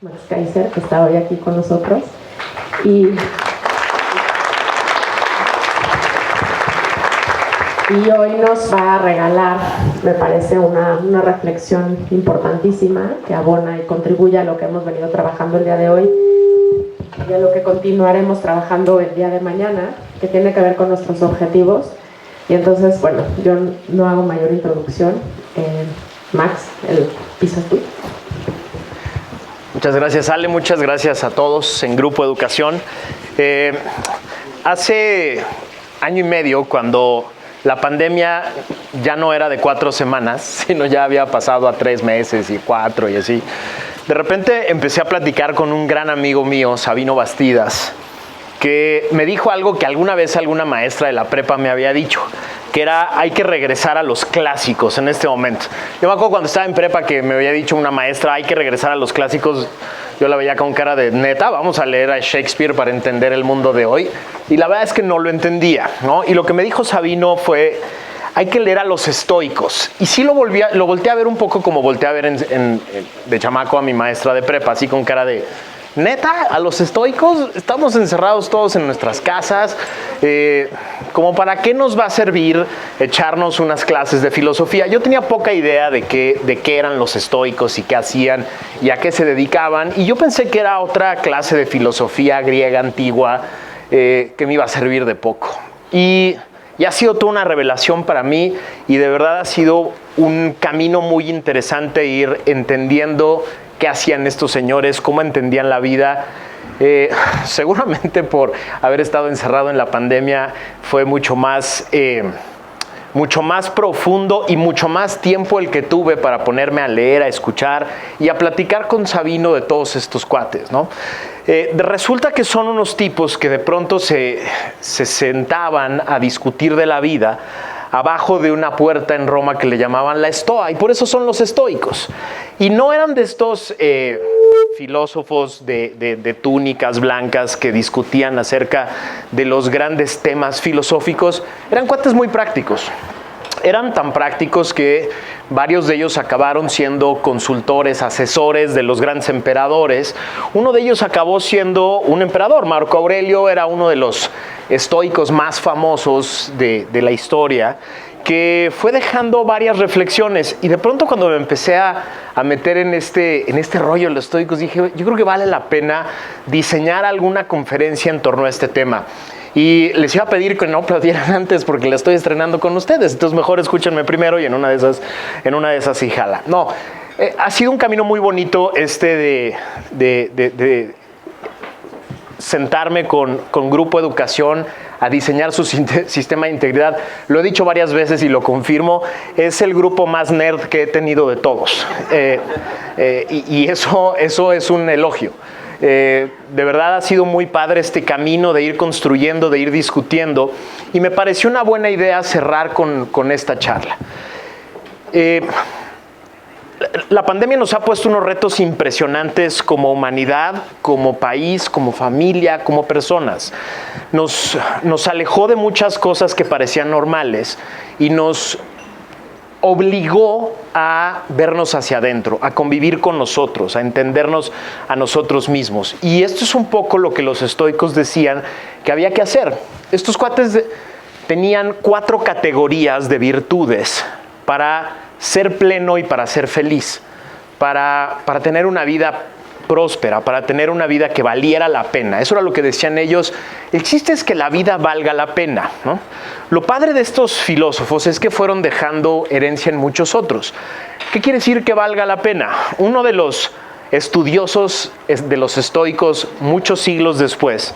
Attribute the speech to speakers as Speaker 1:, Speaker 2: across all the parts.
Speaker 1: Max Kaiser, que está hoy aquí con nosotros. Y hoy nos va a regalar, me parece, una reflexión importantísima que abona y contribuye a lo que hemos venido trabajando el día de hoy y a lo que continuaremos trabajando el día de mañana, que tiene que ver con nuestros objetivos. Y entonces, bueno, yo no hago mayor introducción. Max, el piso es tuyo.
Speaker 2: Muchas gracias, Ale. Muchas gracias a todos en Grupo Educación. Hace año y medio, cuando la pandemia ya no era de 4 semanas, sino ya había pasado a 3 meses y 4 y así, de repente empecé a platicar con un gran amigo mío, Sabino Bastidas, que me dijo algo que alguna vez alguna maestra de la prepa me había dicho, que era: hay que regresar a los clásicos en este momento. Yo me acuerdo cuando estaba en prepa que me había dicho una maestra: hay que regresar a los clásicos. Yo la veía con cara de neta, vamos a leer a Shakespeare para entender el mundo de hoy. Y la verdad es que no lo entendía, ¿no? Y lo que me dijo Sabino fue: hay que leer a los estoicos. Y sí lo volteé a ver un poco como volteé a ver de chamaco a mi maestra de prepa, así con cara de: ¿neta? ¿A los estoicos? Estamos encerrados todos en nuestras casas. ¿Como para qué nos va a servir echarnos unas clases de filosofía? Yo tenía poca idea de qué eran los estoicos y qué hacían y a qué se dedicaban. Y yo pensé que era otra clase de filosofía griega antigua que me iba a servir de poco. Y ha sido toda una revelación para mí, y de verdad ha sido un camino muy interesante ir entendiendo qué hacían estos señores, cómo entendían la vida. Seguramente por haber estado encerrado en la pandemia fue mucho más profundo y mucho más tiempo el que tuve para ponerme a leer, a escuchar y a platicar con Sabino de todos estos cuates, ¿no? Resulta que son unos tipos que de pronto se sentaban a discutir de la vida abajo de una puerta en Roma que le llamaban la Estoa, y por eso son los estoicos. Y no eran de estos filósofos de túnicas blancas que discutían acerca de los grandes temas filosóficos. Eran cuates muy prácticos. Eran tan prácticos que varios de ellos acabaron siendo consultores, asesores de los grandes emperadores. Uno de ellos acabó siendo un emperador. Marco Aurelio era uno de los estoicos más famosos de la historia, que fue dejando varias reflexiones. Y de pronto, cuando me empecé a meter en este rollo de los estoicos, dije: yo creo que vale la pena diseñar alguna conferencia en torno a este tema. Y les iba a pedir que no aplaudieran antes porque la estoy estrenando con ustedes. Entonces mejor escúchenme primero y en una de esas sí jala. No, ha sido un camino muy bonito de sentarme con Grupo Educación a diseñar su sistema de integridad. Lo he dicho varias veces y lo confirmo: es el grupo más nerd que he tenido de todos. Y eso es un elogio. De verdad ha sido muy padre este camino de ir construyendo, de ir discutiendo, y me pareció una buena idea cerrar con esta charla. La pandemia nos ha puesto unos retos impresionantes como humanidad, como país, como familia, como personas. Nos alejó de muchas cosas que parecían normales y nos obligó a vernos hacia adentro, a convivir con nosotros, a entendernos a nosotros mismos. Y esto es un poco lo que los estoicos decían que había que hacer. Estos cuates tenían 4 categorías de virtudes para ser pleno y para ser feliz, para tener una vida próspera, para tener una vida que valiera la pena. Eso era lo que decían ellos. El chiste es que la vida valga la pena, ¿no? Lo padre de estos filósofos es que fueron dejando herencia en muchos otros. ¿Qué quiere decir que valga la pena? Uno de los estudiosos de los estoicos muchos siglos después,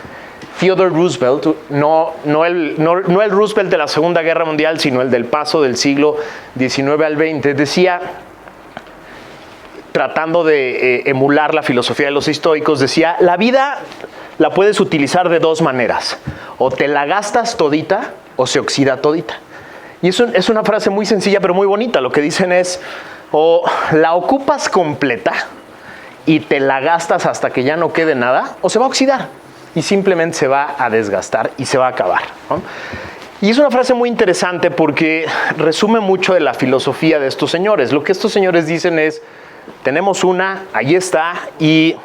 Speaker 2: Theodore Roosevelt, no el Roosevelt de la Segunda Guerra Mundial, sino el del paso del siglo XIX al XX, decía, tratando de emular la filosofía de los estoicos, decía: la vida la puedes utilizar de 2 maneras. O te la gastas todita o se oxida todita. Y eso es una frase muy sencilla pero muy bonita. Lo que dicen es: o la ocupas completa y te la gastas hasta que ya no quede nada, o se va a oxidar y simplemente se va a desgastar y se va a acabar, ¿no? Y es una frase muy interesante porque resume mucho de la filosofía de estos señores. Lo que estos señores dicen es: tenemos una, ahí está, y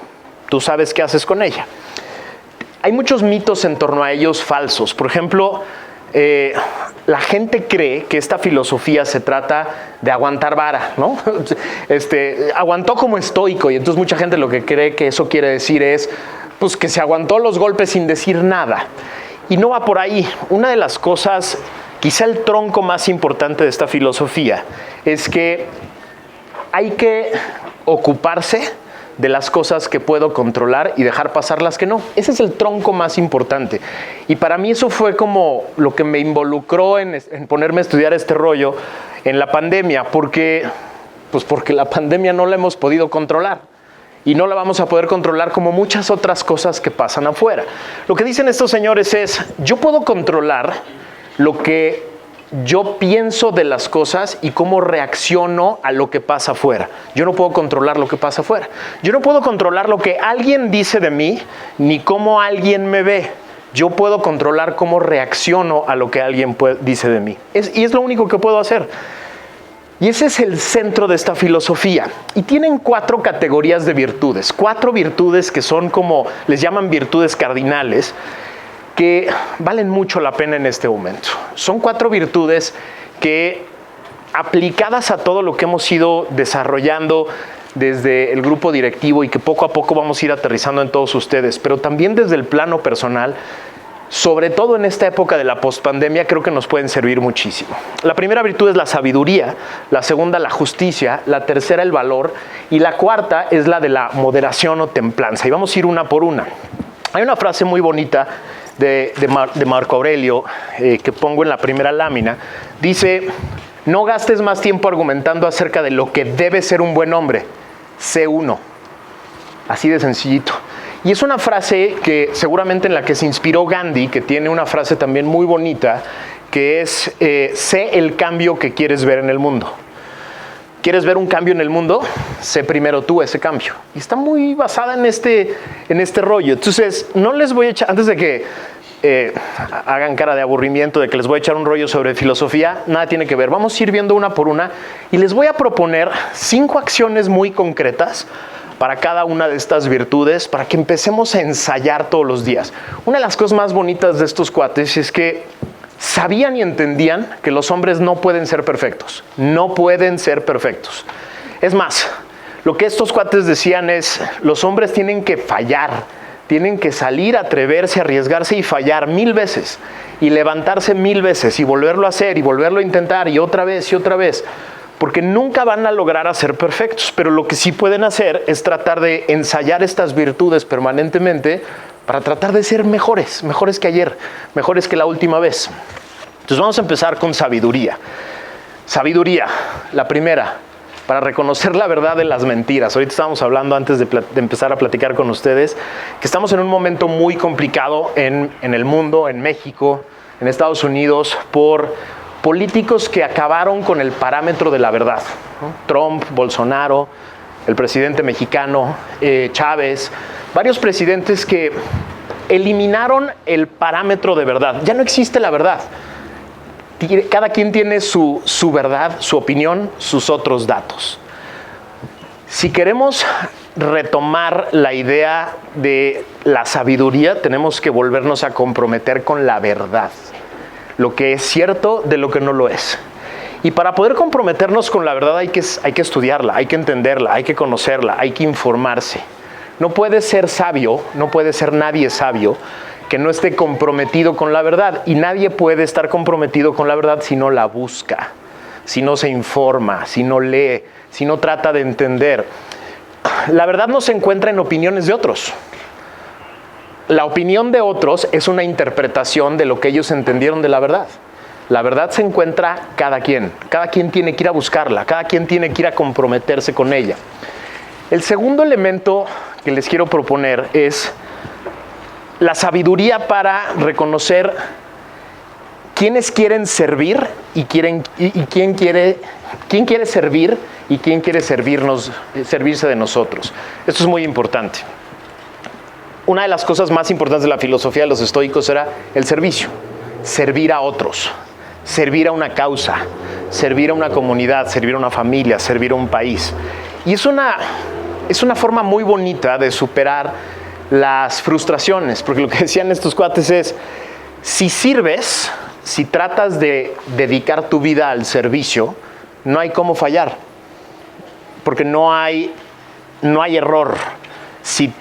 Speaker 2: tú sabes qué haces con ella. Hay muchos mitos en torno a ellos falsos. Por ejemplo, la gente cree que esta filosofía se trata de aguantar vara, ¿no? Aguantó como estoico, y entonces mucha gente lo que cree que eso quiere decir es pues, que se aguantó los golpes sin decir nada. Y no va por ahí. Una de las cosas, quizá el tronco más importante de esta filosofía, es que hay que ocuparse de las cosas que puedo controlar y dejar pasar las que no. Ese es el tronco más importante. Y para mí eso fue como lo que me involucró en ponerme a estudiar este rollo en la pandemia, porque la pandemia no la hemos podido controlar. Y no la vamos a poder controlar como muchas otras cosas que pasan afuera. Lo que dicen estos señores es, yo puedo controlar lo que yo pienso de las cosas y cómo reacciono a lo que pasa afuera. Yo no puedo controlar lo que pasa afuera. Yo no puedo controlar lo que alguien dice de mí, ni cómo alguien me ve. Yo puedo controlar cómo reacciono a lo que alguien dice de mí. Y es lo único que puedo hacer. Y ese es el centro de esta filosofía. Y tienen 4 categorías de virtudes. 4 virtudes que son como, les llaman virtudes cardinales, que valen mucho la pena en este momento. Son 4 virtudes que, aplicadas a todo lo que hemos ido desarrollando desde el grupo directivo y que poco a poco vamos a ir aterrizando en todos ustedes, pero también desde el plano personal, sobre todo en esta época de la pospandemia, creo que nos pueden servir muchísimo. La primera virtud es la sabiduría, la segunda la justicia, la tercera el valor y la cuarta es la de la moderación o templanza. Y vamos a ir una por una. Hay una frase muy bonita de Marco Aurelio que pongo en la primera lámina. Dice, no gastes más tiempo argumentando acerca de lo que debe ser un buen hombre, sé uno. Así de sencillito. Y es una frase que seguramente en la que se inspiró Gandhi, que tiene una frase también muy bonita, que es, sé el cambio que quieres ver en el mundo. ¿Quieres ver un cambio en el mundo? Sé primero tú ese cambio. Y está muy basada en este rollo. Entonces, no les voy a echar, antes de que hagan cara de aburrimiento, de que les voy a echar un rollo sobre filosofía, nada tiene que ver. Vamos a ir viendo una por una y les voy a proponer 5 acciones muy concretas para cada una de estas virtudes, para que empecemos a ensayar todos los días. Una de las cosas más bonitas de estos cuates es que sabían y entendían que los hombres no pueden ser perfectos. No pueden ser perfectos. Es más, lo que estos cuates decían es, los hombres tienen que fallar, tienen que salir, atreverse, arriesgarse y fallar 1000 veces, y levantarse 1000 veces, y volverlo a hacer, y volverlo a intentar, y otra vez, porque nunca van a lograr a ser perfectos, pero lo que sí pueden hacer es tratar de ensayar estas virtudes permanentemente para tratar de ser mejores que ayer, mejores que la última vez. Entonces vamos a empezar con sabiduría. Sabiduría, la primera, para reconocer la verdad de las mentiras. Ahorita estábamos hablando antes de empezar a platicar con ustedes, que estamos en un momento muy complicado en el mundo, en México, en Estados Unidos, por políticos que acabaron con el parámetro de la verdad, ¿no? Trump, Bolsonaro, el presidente mexicano, Chávez, varios presidentes que eliminaron el parámetro de verdad. Ya no existe la verdad. Cada quien tiene su verdad, su opinión, sus otros datos. Si queremos retomar la idea de la sabiduría, tenemos que volvernos a comprometer con la verdad. Lo que es cierto de lo que no lo es. Y para poder comprometernos con la verdad hay que estudiarla, hay que entenderla, hay que conocerla, hay que informarse. No puede ser sabio, no puede ser nadie sabio que no esté comprometido con la verdad. Y nadie puede estar comprometido con la verdad si no la busca, si no se informa, si no lee, si no trata de entender. La verdad no se encuentra en opiniones de otros. La opinión de otros es una interpretación de lo que ellos entendieron de la verdad. La verdad se encuentra cada quien tiene que ir a buscarla, cada quien tiene que ir a comprometerse con ella. El segundo elemento que les quiero proponer es la sabiduría para reconocer quiénes quieren servir y quién quiere servir y quién quiere servirse de nosotros. Esto es muy importante. Una de las cosas más importantes de la filosofía de los estoicos era el servicio, servir a otros, servir a una causa, servir a una comunidad, servir a una familia, servir a un país. Y es una es una forma muy bonita de superar las frustraciones, porque lo que decían estos cuates es, si sirves, si tratas de dedicar tu vida al servicio, no hay cómo fallar, porque no hay error. Si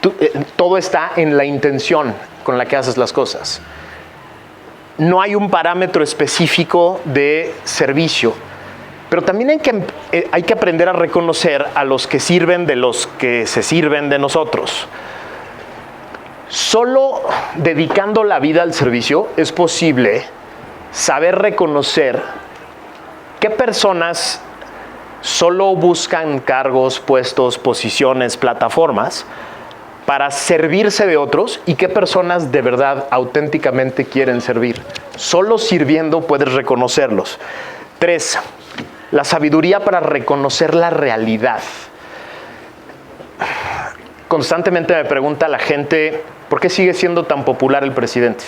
Speaker 2: todo está en la intención con la que haces las cosas. No hay un parámetro específico de servicio, pero también hay que aprender a reconocer a los que sirven de los que se sirven de nosotros. Solo dedicando la vida al servicio es posible saber reconocer qué personas solo buscan cargos, puestos, posiciones, plataformas para servirse de otros y qué personas de verdad auténticamente quieren servir. Solo sirviendo puedes reconocerlos. 3, la sabiduría para reconocer la realidad. Constantemente me pregunta la gente, ¿por qué sigue siendo tan popular el presidente?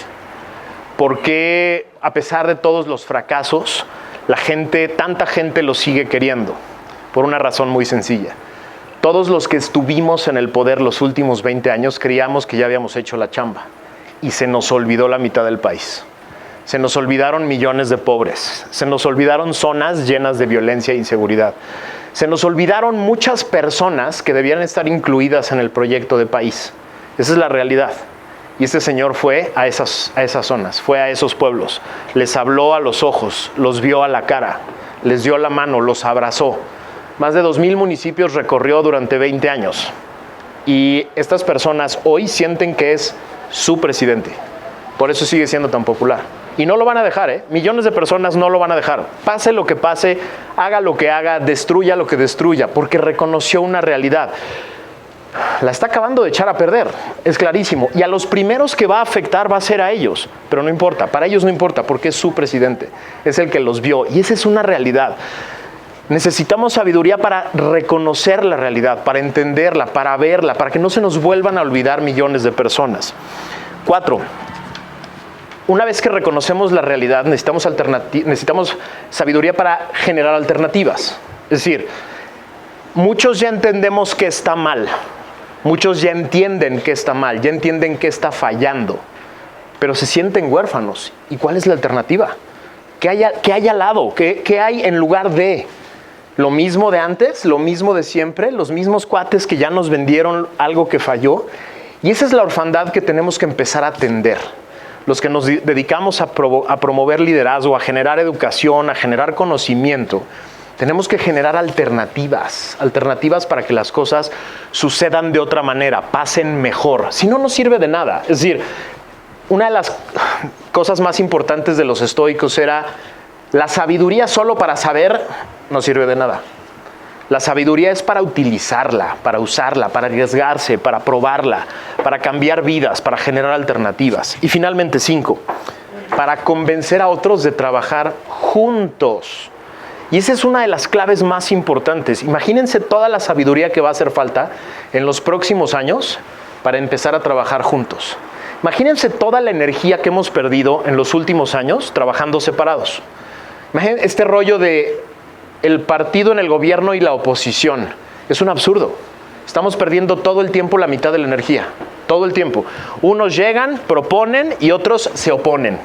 Speaker 2: ¿Por qué, a pesar de todos los fracasos, tanta gente lo sigue queriendo? Por una razón muy sencilla. Todos los que estuvimos en el poder los últimos 20 años creíamos que ya habíamos hecho la chamba y se nos olvidó la mitad del país. Se nos olvidaron millones de pobres, se nos olvidaron zonas llenas de violencia e inseguridad. Se nos olvidaron muchas personas que debían estar incluidas en el proyecto de país. Esa es la realidad. Y este señor fue a esas zonas, fue a esos pueblos. Les habló a los ojos, los vio a la cara, les dio la mano, los abrazó. Más de 2,000 municipios recorrió durante 20 años. Y estas personas hoy sienten que es su presidente. Por eso sigue siendo tan popular. Y no lo van a dejar, ¿eh? Millones de personas no lo van a dejar. Pase lo que pase, haga lo que haga, destruya lo que destruya, porque reconoció una realidad. La está acabando de echar a perder, es clarísimo. Y a los primeros que va a afectar va a ser a ellos. Pero no importa, para ellos no importa, porque es su presidente. Es el que los vio. Y esa es una realidad. Necesitamos sabiduría para reconocer la realidad, para entenderla, para verla, para que no se nos vuelvan a olvidar millones de personas. 4. Una vez que reconocemos la realidad, necesitamos sabiduría para generar alternativas. Es decir, muchos ya entendemos que está mal. Muchos ya entienden que está mal, ya entienden que está fallando, pero se sienten huérfanos. ¿Y cuál es la alternativa? ¿Qué hay al lado? ¿Qué hay en lugar de? ¿Lo mismo de antes? ¿Lo mismo de siempre? ¿Los mismos cuates que ya nos vendieron algo que falló? Y esa es la orfandad que tenemos que empezar a atender. Los que nos dedicamos a promover liderazgo, a generar educación, a generar conocimiento, tenemos que generar alternativas para que las cosas sucedan de otra manera, pasen mejor. Si no, no sirve de nada. Es decir, una de las cosas más importantes de los estoicos era la sabiduría solo para saber no sirve de nada. La sabiduría es para utilizarla, para usarla, para arriesgarse, para probarla, para cambiar vidas, para generar alternativas. Y finalmente 5, para convencer a otros de trabajar juntos. Y esa es una de las claves más importantes. Imagínense toda la sabiduría que va a hacer falta en los próximos años para empezar a trabajar juntos. Imagínense toda la energía que hemos perdido en los últimos años trabajando separados. Imagínense este rollo de el partido en el gobierno y la oposición. Es un absurdo. Estamos perdiendo todo el tiempo la mitad de la energía. Todo el tiempo. Unos llegan, proponen y otros se oponen.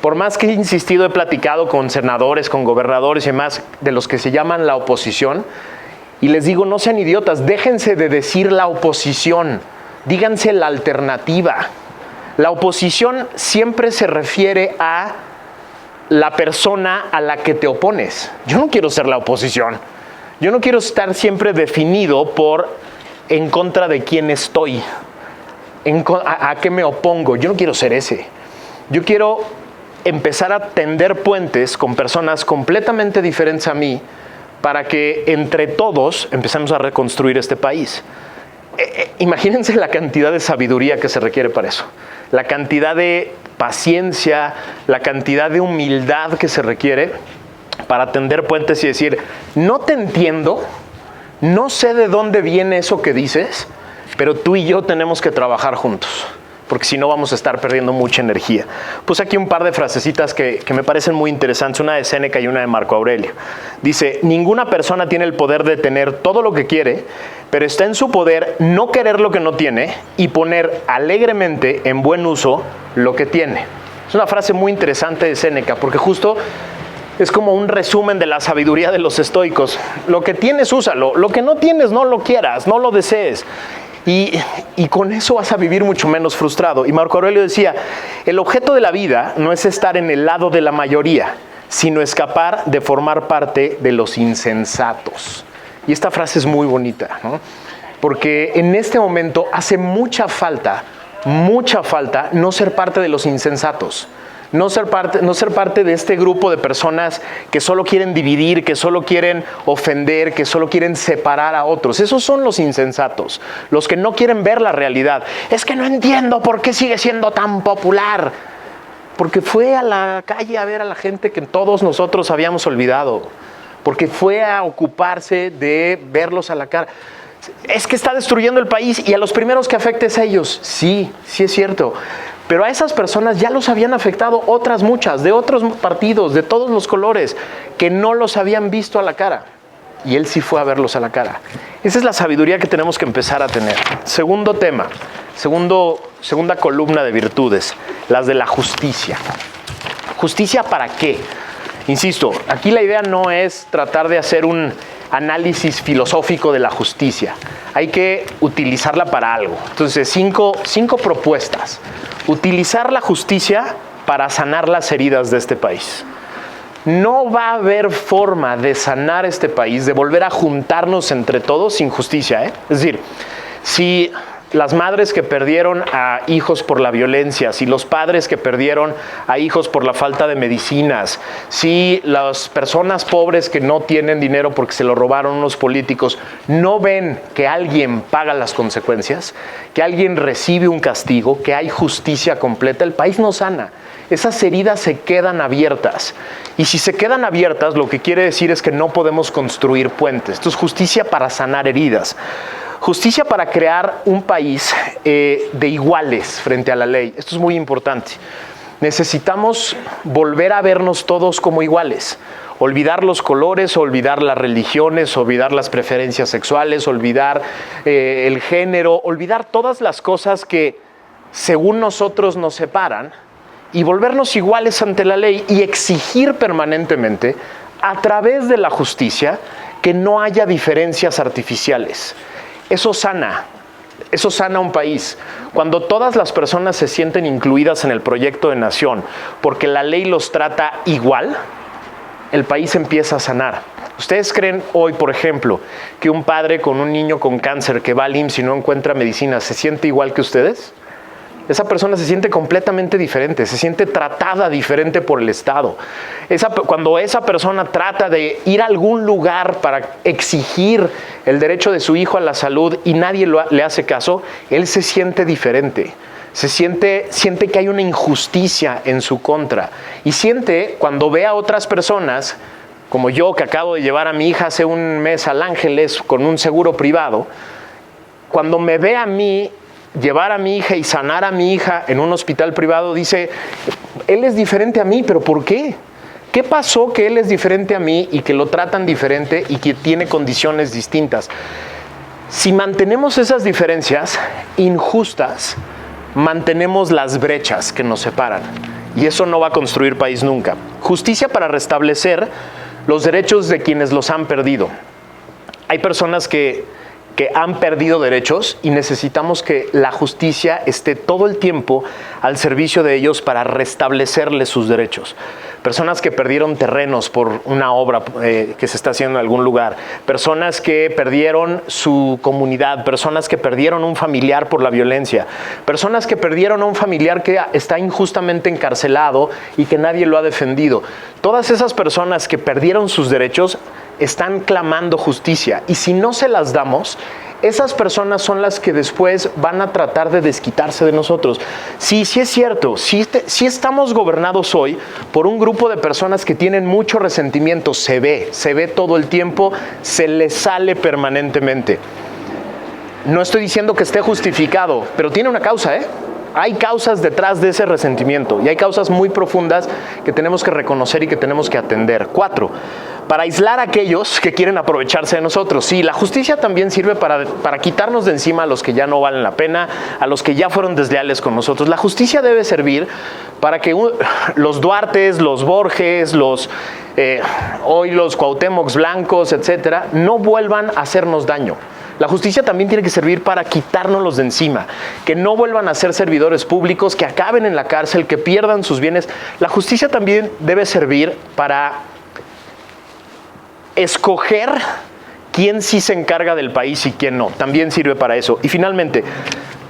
Speaker 2: Por más que he insistido, he platicado con senadores, con gobernadores y demás, de los que se llaman la oposición, y les digo, no sean idiotas, déjense de decir la oposición, díganse la alternativa. La oposición siempre se refiere a la persona a la que te opones. Yo no quiero ser la oposición. Yo no quiero estar siempre definido por en contra de quién estoy, a qué me opongo. Yo no quiero ser ese. Yo quiero empezar a tender puentes con personas completamente diferentes a mí para que entre todos empecemos a reconstruir este país. Imagínense la cantidad de sabiduría que se requiere para eso. La cantidad de paciencia, la cantidad de humildad que se requiere para tender puentes y decir, no te entiendo, no sé de dónde viene eso que dices, pero tú y yo tenemos que trabajar juntos, porque si no vamos a estar perdiendo mucha energía. Puse aquí un par de frasecitas que me parecen muy interesantes, una de Séneca y una de Marco Aurelio. Dice, ninguna persona tiene el poder de tener todo lo que quiere, pero está en su poder no querer lo que no tiene y poner alegremente en buen uso lo que tiene. Es una frase muy interesante de Séneca, porque justo es como un resumen de la sabiduría de los estoicos. Lo que tienes, úsalo. Lo que no tienes, no lo quieras, no lo desees. Y con eso vas a vivir mucho menos frustrado. Y Marco Aurelio decía, el objeto de la vida no es estar en el lado de la mayoría, sino escapar de formar parte de los insensatos. Y esta frase es muy bonita, ¿no? Porque en este momento hace mucha falta no ser parte de los insensatos. No ser parte de este grupo de personas que solo quieren dividir, que solo quieren ofender, que solo quieren separar a otros. Esos son los insensatos, los que no quieren ver la realidad. Es que no entiendo por qué sigue siendo tan popular. Porque fue a la calle a ver a la gente que todos nosotros habíamos olvidado. Porque fue a ocuparse de verlos a la cara. Es que está destruyendo el país y a los primeros que afecte es a ellos. Sí es cierto. Pero a esas personas ya los habían afectado otras muchas, de otros partidos, de todos los colores, que no los habían visto a la cara. Y él sí fue a verlos a la cara. Esa es la sabiduría que tenemos que empezar a tener. Segundo tema, segunda columna de virtudes, las de la justicia. ¿Justicia para qué? Insisto, aquí la idea no es tratar de hacer un análisis filosófico de la justicia. Hay que utilizarla para algo. Entonces, cinco propuestas. Utilizar la justicia para sanar las heridas de este país. No va a haber forma de sanar este país, de volver a juntarnos entre todos sin justicia, ¿eh? Es decir, si las madres que perdieron a hijos por la violencia, si los padres que perdieron a hijos por la falta de medicinas, si las personas pobres que no tienen dinero porque se lo robaron unos políticos, no ven que alguien paga las consecuencias, que alguien recibe un castigo, que hay justicia completa, el país no sana. Esas heridas se quedan abiertas. Y si se quedan abiertas, lo que quiere decir es que no podemos construir puentes. Esto es justicia para sanar heridas. Justicia para crear un país de iguales frente a la ley. Esto es muy importante. Necesitamos volver a vernos todos como iguales. Olvidar los colores, olvidar las religiones, olvidar las preferencias sexuales, olvidar el género, olvidar todas las cosas que según nosotros nos separan y volvernos iguales ante la ley y exigir permanentemente a través de la justicia que no haya diferencias artificiales. Eso sana un país. Cuando todas las personas se sienten incluidas en el proyecto de nación porque la ley los trata igual, el país empieza a sanar. ¿Ustedes creen hoy, por ejemplo, que un padre con un niño con cáncer que va al IMSS y no encuentra medicina se siente igual que ustedes? Esa persona se siente completamente diferente, se siente tratada diferente por el Estado. Cuando esa persona trata de ir a algún lugar para exigir el derecho de su hijo a la salud y nadie le hace caso, él se siente diferente. Siente que hay una injusticia en su contra. Y siente, cuando ve a otras personas, como yo que acabo de llevar a mi hija hace un mes al Ángeles con un seguro privado, cuando me ve a mí llevar a mi hija y sanar a mi hija en un hospital privado, dice, él es diferente a mí, ¿pero por qué? ¿Qué pasó que él es diferente a mí y que lo tratan diferente y que tiene condiciones distintas? Si mantenemos esas diferencias injustas, mantenemos las brechas que nos separan y eso no va a construir país nunca. Justicia para restablecer los derechos de quienes los han perdido. Hay personas que han perdido derechos y necesitamos que la justicia esté todo el tiempo al servicio de ellos para restablecerles sus derechos. Personas que perdieron terrenos por una obra que se está haciendo en algún lugar, personas que perdieron su comunidad, personas que perdieron un familiar por la violencia, personas que perdieron a un familiar que está injustamente encarcelado y que nadie lo ha defendido. Todas esas personas que perdieron sus derechos están clamando justicia y si no se las damos, esas personas son las que después van a tratar de desquitarse de nosotros. Sí es cierto, sí estamos gobernados hoy por un grupo de personas que tienen mucho resentimiento, se ve todo el tiempo, se les sale permanentemente. No estoy diciendo que esté justificado, pero tiene una causa, Hay causas detrás de ese resentimiento y hay causas muy profundas que tenemos que reconocer y que tenemos que atender. 4, para aislar a aquellos que quieren aprovecharse de nosotros. Sí, la justicia también sirve para quitarnos de encima a los que ya no valen la pena, a los que ya fueron desleales con nosotros. La justicia debe servir para que los Duartes, los Borges, hoy los Cuauhtémocs blancos, etcétera, no vuelvan a hacernos daño. La justicia también tiene que servir para quitárnoslos de encima, que no vuelvan a ser servidores públicos, que acaben en la cárcel, que pierdan sus bienes. La justicia también debe servir para escoger quién sí se encarga del país y quién no. También sirve para eso. Y finalmente,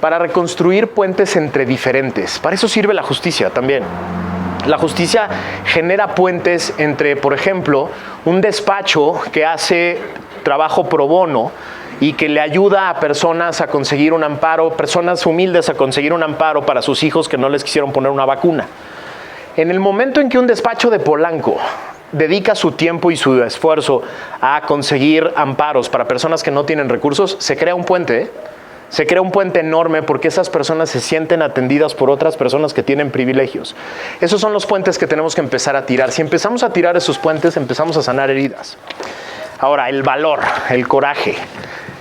Speaker 2: para reconstruir puentes entre diferentes. Para eso sirve la justicia también. La justicia genera puentes entre, por ejemplo, un despacho que hace trabajo pro bono y que le ayuda a personas a conseguir un amparo, personas humildes a conseguir un amparo para sus hijos que no les quisieron poner una vacuna. En el momento en que un despacho de Polanco dedica su tiempo y su esfuerzo a conseguir amparos para personas que no tienen recursos, se crea un puente, Se crea un puente enorme porque esas personas se sienten atendidas por otras personas que tienen privilegios. Esos son los puentes que tenemos que empezar a tirar. Si empezamos a tirar esos puentes, empezamos a sanar heridas. Ahora, el valor, el coraje.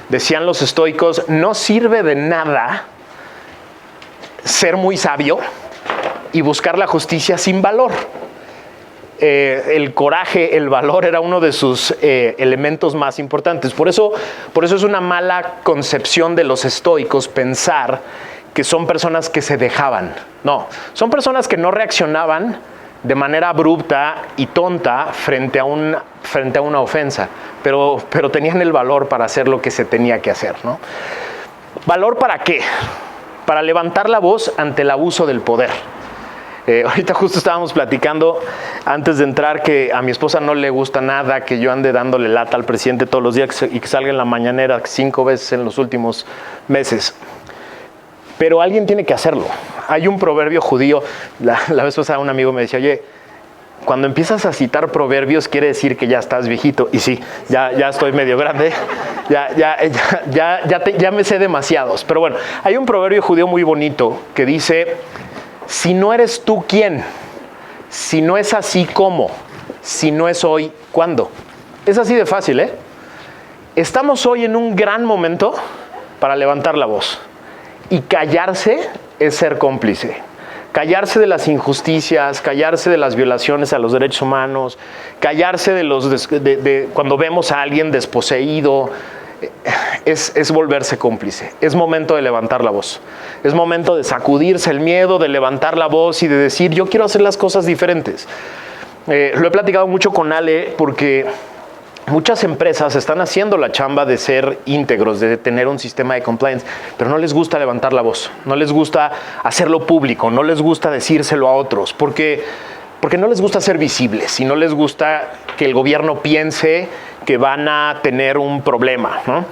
Speaker 2: Decían los estoicos, no sirve de nada ser muy sabio y buscar la justicia sin valor. El coraje, el valor era uno de sus elementos más importantes. Por eso es una mala concepción de los estoicos pensar que son personas que se dejaban. No, son personas que no reaccionaban de manera abrupta y tonta frente a una ofensa, pero tenían el valor para hacer lo que se tenía que hacer, ¿no? ¿Valor para qué? Para levantar la voz ante el abuso del poder. Ahorita justo estábamos platicando antes de entrar que a mi esposa no le gusta nada que yo ande dándole lata al presidente todos los días y que salga en la mañanera 5 veces en los últimos meses. Pero alguien tiene que hacerlo. Hay un proverbio judío, la vez pasada un amigo me decía, oye, cuando empiezas a citar proverbios quiere decir que ya estás viejito. Y sí, ya estoy medio grande, ya me sé demasiados. Pero bueno, hay un proverbio judío muy bonito que dice, si no eres tú, ¿quién? Si no es así, ¿cómo? Si no es hoy, ¿cuándo? Es así de fácil, ¿eh? Estamos hoy en un gran momento para levantar la voz. Y callarse es ser cómplice. Callarse de las injusticias, callarse de las violaciones a los derechos humanos, callarse de cuando vemos a alguien desposeído, es volverse cómplice. Es momento de levantar la voz. Es momento de sacudirse el miedo, de levantar la voz y de decir, yo quiero hacer las cosas diferentes. Lo he platicado mucho con Ale porque muchas empresas están haciendo la chamba de ser íntegros, de tener un sistema de compliance, pero no les gusta levantar la voz, no les gusta hacerlo público, no les gusta decírselo a otros, porque no les gusta ser visibles y no les gusta que el gobierno piense que van a tener un problema, ¿no?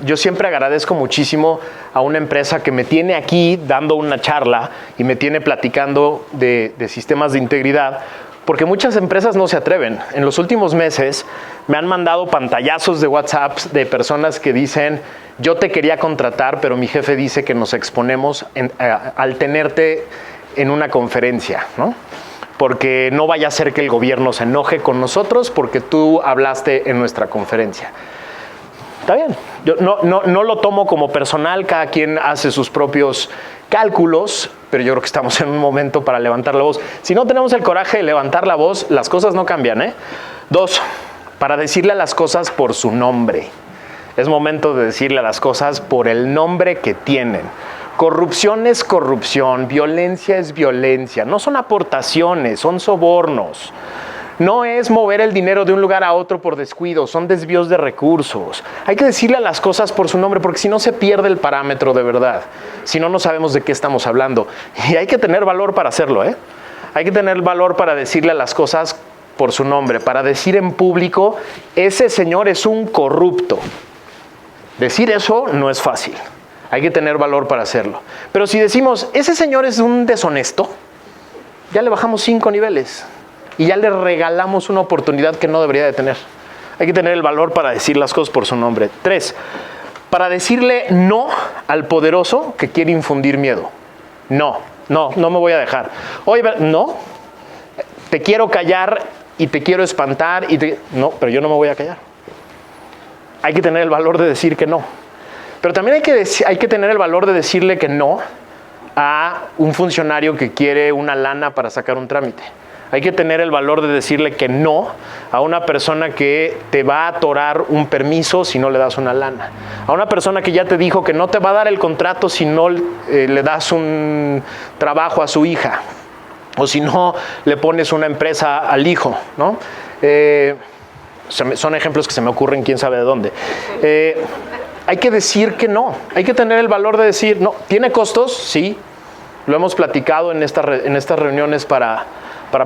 Speaker 2: Yo siempre agradezco muchísimo a una empresa que me tiene aquí dando una charla y me tiene platicando de sistemas de integridad, porque muchas empresas no se atreven. En los últimos meses me han mandado pantallazos de WhatsApp de personas que dicen, yo te quería contratar, pero mi jefe dice que nos exponemos al tenerte en una conferencia, ¿no? Porque no vaya a ser que el gobierno se enoje con nosotros porque tú hablaste en nuestra conferencia. Está bien, yo no lo tomo como personal, cada quien hace sus propios cálculos, pero yo creo que estamos en un momento para levantar la voz. Si no tenemos el coraje de levantar la voz, las cosas no cambian, ¿eh? 2, para decirle a las cosas por su nombre. Es momento de decirle a las cosas por el nombre que tienen. Corrupción es corrupción, violencia es violencia, no son aportaciones, son sobornos. No es mover el dinero de un lugar a otro por descuido, son desvíos de recursos. Hay que decirle a las cosas por su nombre porque si no se pierde el parámetro de verdad. Si no, no sabemos de qué estamos hablando. Y hay que tener valor para hacerlo, ¿eh? Hay que tener valor para decirle a las cosas por su nombre, para decir en público, ese señor es un corrupto. Decir eso no es fácil. Hay que tener valor para hacerlo. Pero si decimos, ese señor es un deshonesto, ya le bajamos 5 niveles. Y ya le regalamos una oportunidad que no debería de tener. Hay que tener el valor para decir las cosas por su nombre. 3, para decirle no al poderoso que quiere infundir miedo. No me voy a dejar. Oye, no, te quiero callar y te quiero espantar. No, pero yo no me voy a callar. Hay que tener el valor de decir que no. Pero también hay que tener el valor de decirle que no a un funcionario que quiere una lana para sacar un trámite. Hay que tener el valor de decirle que no a una persona que te va a atorar un permiso si no le das una lana. A una persona que ya te dijo que no te va a dar el contrato si no le das un trabajo a su hija. O si no le pones una empresa al hijo, ¿no? Son ejemplos que se me ocurren quién sabe de dónde. Hay que decir que no. Hay que tener el valor de decir, no, ¿tiene costos? Sí. Lo hemos platicado en estas reuniones para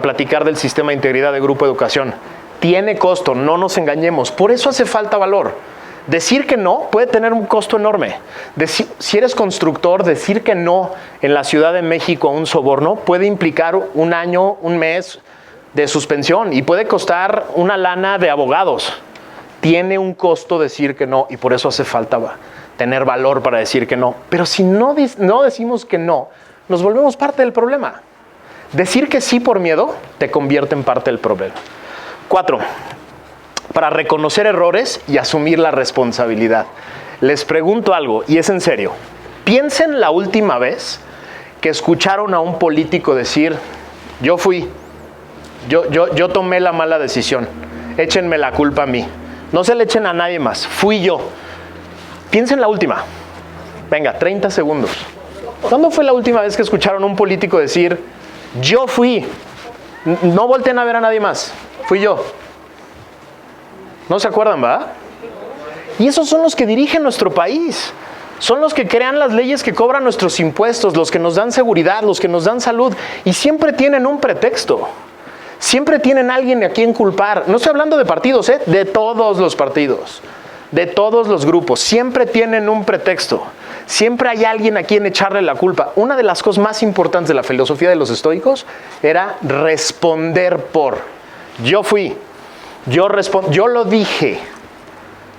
Speaker 2: platicar del sistema de integridad de Grupo Educación. Tiene costo, no nos engañemos. Por eso hace falta valor. Decir que no puede tener un costo enorme. Si eres constructor, decir que no en la Ciudad de México a un soborno puede implicar un año, un mes de suspensión y puede costar una lana de abogados. Tiene un costo decir que no y por eso hace falta tener valor para decir que no. Pero si no decimos que no, nos volvemos parte del problema. Decir que sí por miedo te convierte en parte del problema. 4. Para reconocer errores y asumir la responsabilidad. Les pregunto algo, y es en serio. Piensen la última vez que escucharon a un político decir, yo tomé la mala decisión, échenme la culpa a mí. No se le echen a nadie más, fui yo. Piensen la última. Venga, 30 segundos. ¿Cuándo fue la última vez que escucharon a un político decir, yo fui, no volteen a ver a nadie más, fui yo? ¿No se acuerdan, verdad? Y esos son los que dirigen nuestro país. Son los que crean las leyes que cobran nuestros impuestos, los que nos dan seguridad, los que nos dan salud. Y siempre tienen un pretexto. Siempre tienen a alguien a quien culpar. No estoy hablando de partidos, de todos los partidos, de todos los grupos. Siempre tienen un pretexto. Siempre hay alguien a quien echarle la culpa. Una de las cosas más importantes de la filosofía de los estoicos era responder por. Yo fui, yo lo dije,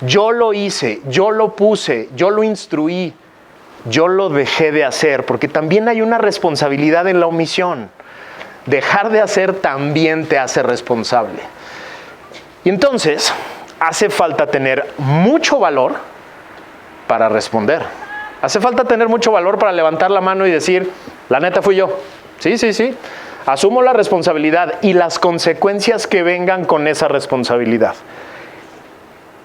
Speaker 2: yo lo hice, yo lo puse, yo lo instruí, yo lo dejé de hacer, porque también hay una responsabilidad en la omisión. Dejar de hacer también te hace responsable. Y entonces, hace falta tener mucho valor para responder. Hace falta tener mucho valor para levantar la mano y decir, la neta fui yo. Sí. Asumo la responsabilidad y las consecuencias que vengan con esa responsabilidad.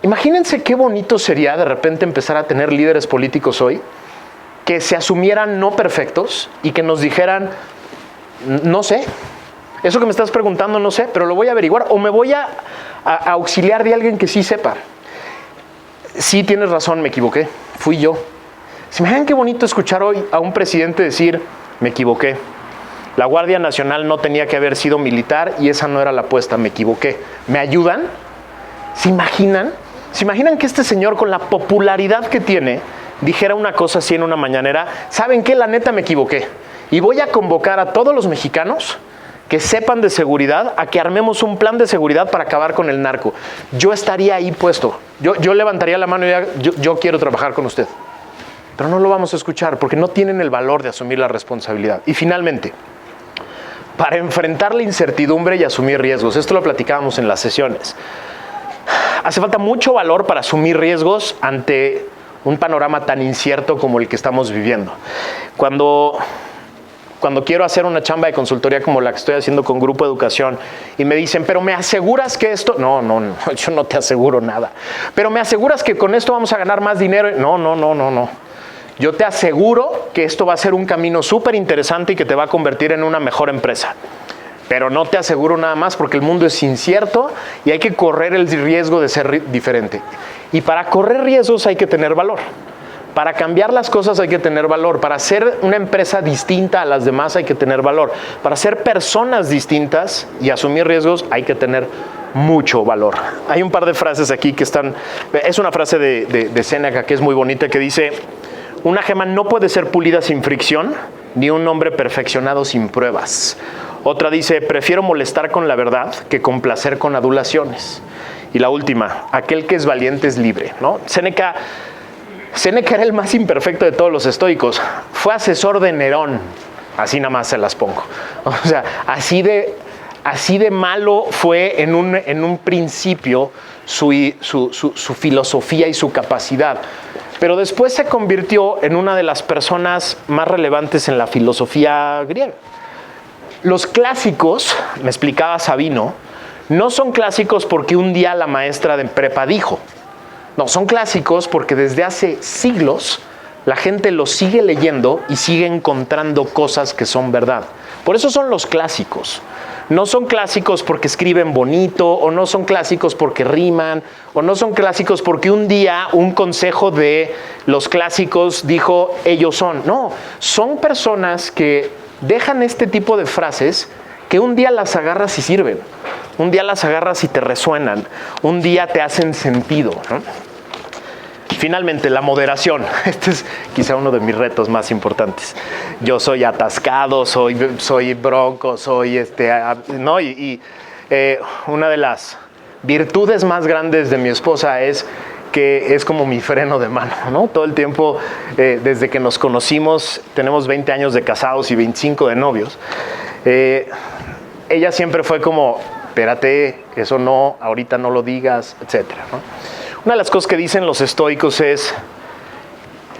Speaker 2: Imagínense qué bonito sería de repente empezar a tener líderes políticos hoy que se asumieran no perfectos y que nos dijeran, no sé, eso que me estás preguntando no sé, pero lo voy a averiguar o me voy a auxiliar de alguien que sí sepa. Sí, tienes razón, me equivoqué, fui yo. ¿Se imaginan qué bonito escuchar hoy a un presidente decir, me equivoqué? La Guardia Nacional no tenía que haber sido militar y esa no era la apuesta, me equivoqué. ¿Me ayudan? ¿Se imaginan? ¿Se imaginan que este señor con la popularidad que tiene dijera una cosa así en una mañanera? ¿Saben qué? La neta me equivoqué. Y voy a convocar a todos los mexicanos que sepan de seguridad a que armemos un plan de seguridad para acabar con el narco. Yo estaría ahí puesto. Yo levantaría la mano y diría, yo quiero trabajar con usted. Pero no lo vamos a escuchar porque no tienen el valor de asumir la responsabilidad. Y finalmente, para enfrentar la incertidumbre y asumir riesgos, esto lo platicábamos en las sesiones, hace falta mucho valor para asumir riesgos ante un panorama tan incierto como el que estamos viviendo. Cuando quiero hacer una chamba de consultoría como la que estoy haciendo con Grupo Educación y me dicen, pero ¿me aseguras que esto? No, yo no te aseguro nada. ¿Pero me aseguras que con esto vamos a ganar más dinero? No. Yo te aseguro que esto va a ser un camino súper interesante y que te va a convertir en una mejor empresa. Pero no te aseguro nada más porque el mundo es incierto y hay que correr el riesgo de ser diferente. Y para correr riesgos hay que tener valor. Para cambiar las cosas hay que tener valor. Para ser una empresa distinta a las demás hay que tener valor. Para ser personas distintas y asumir riesgos hay que tener mucho valor. Hay un par de frases aquí que están... Es una frase de Séneca que es muy bonita que dice... Una gema no puede ser pulida sin fricción, ni un hombre perfeccionado sin pruebas. Otra dice, prefiero molestar con la verdad que complacer con adulaciones. Y la última, aquel que es valiente es libre, ¿no? Séneca Séneca era el más imperfecto de todos los estoicos. Fue asesor de Nerón. Así nada más se las pongo. O sea, así de malo fue en un principio su filosofía y su capacidad. Pero después se convirtió en una de las personas más relevantes en la filosofía griega. Los clásicos, me explicaba Sabino, no son clásicos porque un día la maestra de prepa dijo. No, son clásicos porque desde hace siglos la gente los sigue leyendo y sigue encontrando cosas que son verdad. Por eso son los clásicos. No son clásicos porque escriben bonito, o no son clásicos porque riman, o no son clásicos porque un día un consejo de los clásicos dijo ellos son. No, son personas que dejan este tipo de frases que un día las agarras y sirven. Un día las agarras y te resuenan. Un día te hacen sentido, ¿no? Finalmente, la moderación. Este es quizá uno de mis retos más importantes. Yo soy atascado, soy bronco, ¿no? Una de las virtudes más grandes de mi esposa es que es como mi freno de mano, ¿no? Todo el tiempo, desde que nos conocimos, tenemos 20 años de casados y 25 de novios. Ella siempre fue como, espérate, eso no, ahorita no lo digas, etcétera, ¿no? Una de las cosas que dicen los estoicos es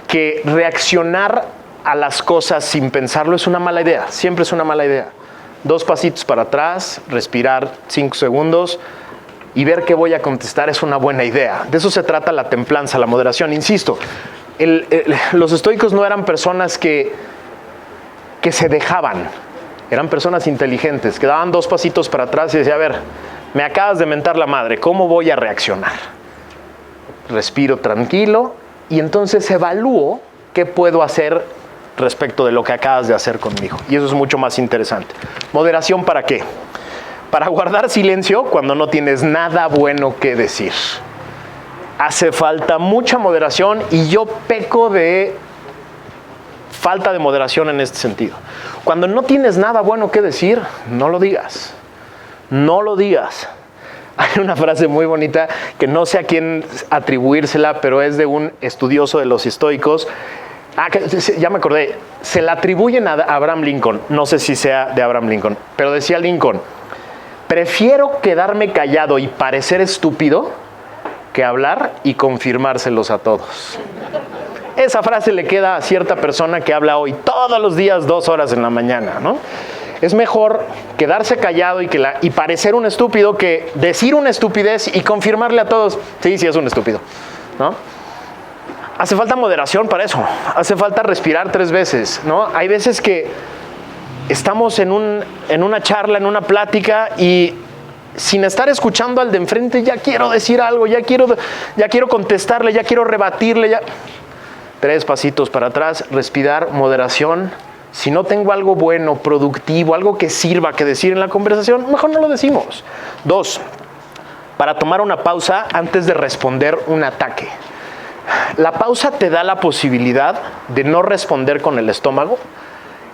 Speaker 2: que reaccionar a las cosas sin pensarlo es una mala idea, siempre es una mala idea. 2 pasitos para atrás, respirar 5 segundos y ver qué voy a contestar es una buena idea. De eso se trata la templanza, la moderación. Insisto, los estoicos no eran personas que se dejaban, eran personas inteligentes, que daban 2 pasitos para atrás y decían, a ver, me acabas de mentar la madre, ¿cómo voy a reaccionar? Respiro tranquilo y entonces evalúo qué puedo hacer respecto de lo que acabas de hacer conmigo. Y eso es mucho más interesante. ¿Moderación para qué? Para guardar silencio cuando no tienes nada bueno que decir. Hace falta mucha moderación y yo peco de falta de moderación en este sentido. Cuando no tienes nada bueno que decir, no lo digas. No lo digas. Hay una frase muy bonita que no sé a quién atribuírsela, pero es de un estudioso de los estoicos. Ya me acordé. Se la atribuyen a Abraham Lincoln. No sé si sea de Abraham Lincoln, pero decía Lincoln, prefiero quedarme callado y parecer estúpido que hablar y confirmárselos a todos. Esa frase le queda a cierta persona que habla hoy todos los días 2 horas en la mañana, ¿no? Es mejor quedarse callado y parecer un estúpido que decir una estupidez y confirmarle a todos, sí es un estúpido, ¿no? Hace falta moderación para eso, hace falta respirar 3 veces, ¿no? Hay veces que estamos en una charla, en una plática y sin estar escuchando al de enfrente ya quiero decir algo, ya quiero contestarle, ya quiero rebatirle, 3 pasitos para atrás, respirar, moderación. Si no tengo algo bueno, productivo, algo que sirva que decir en la conversación, mejor no lo decimos. 2, para tomar una pausa antes de responder un ataque. La pausa te da la posibilidad de no responder con el estómago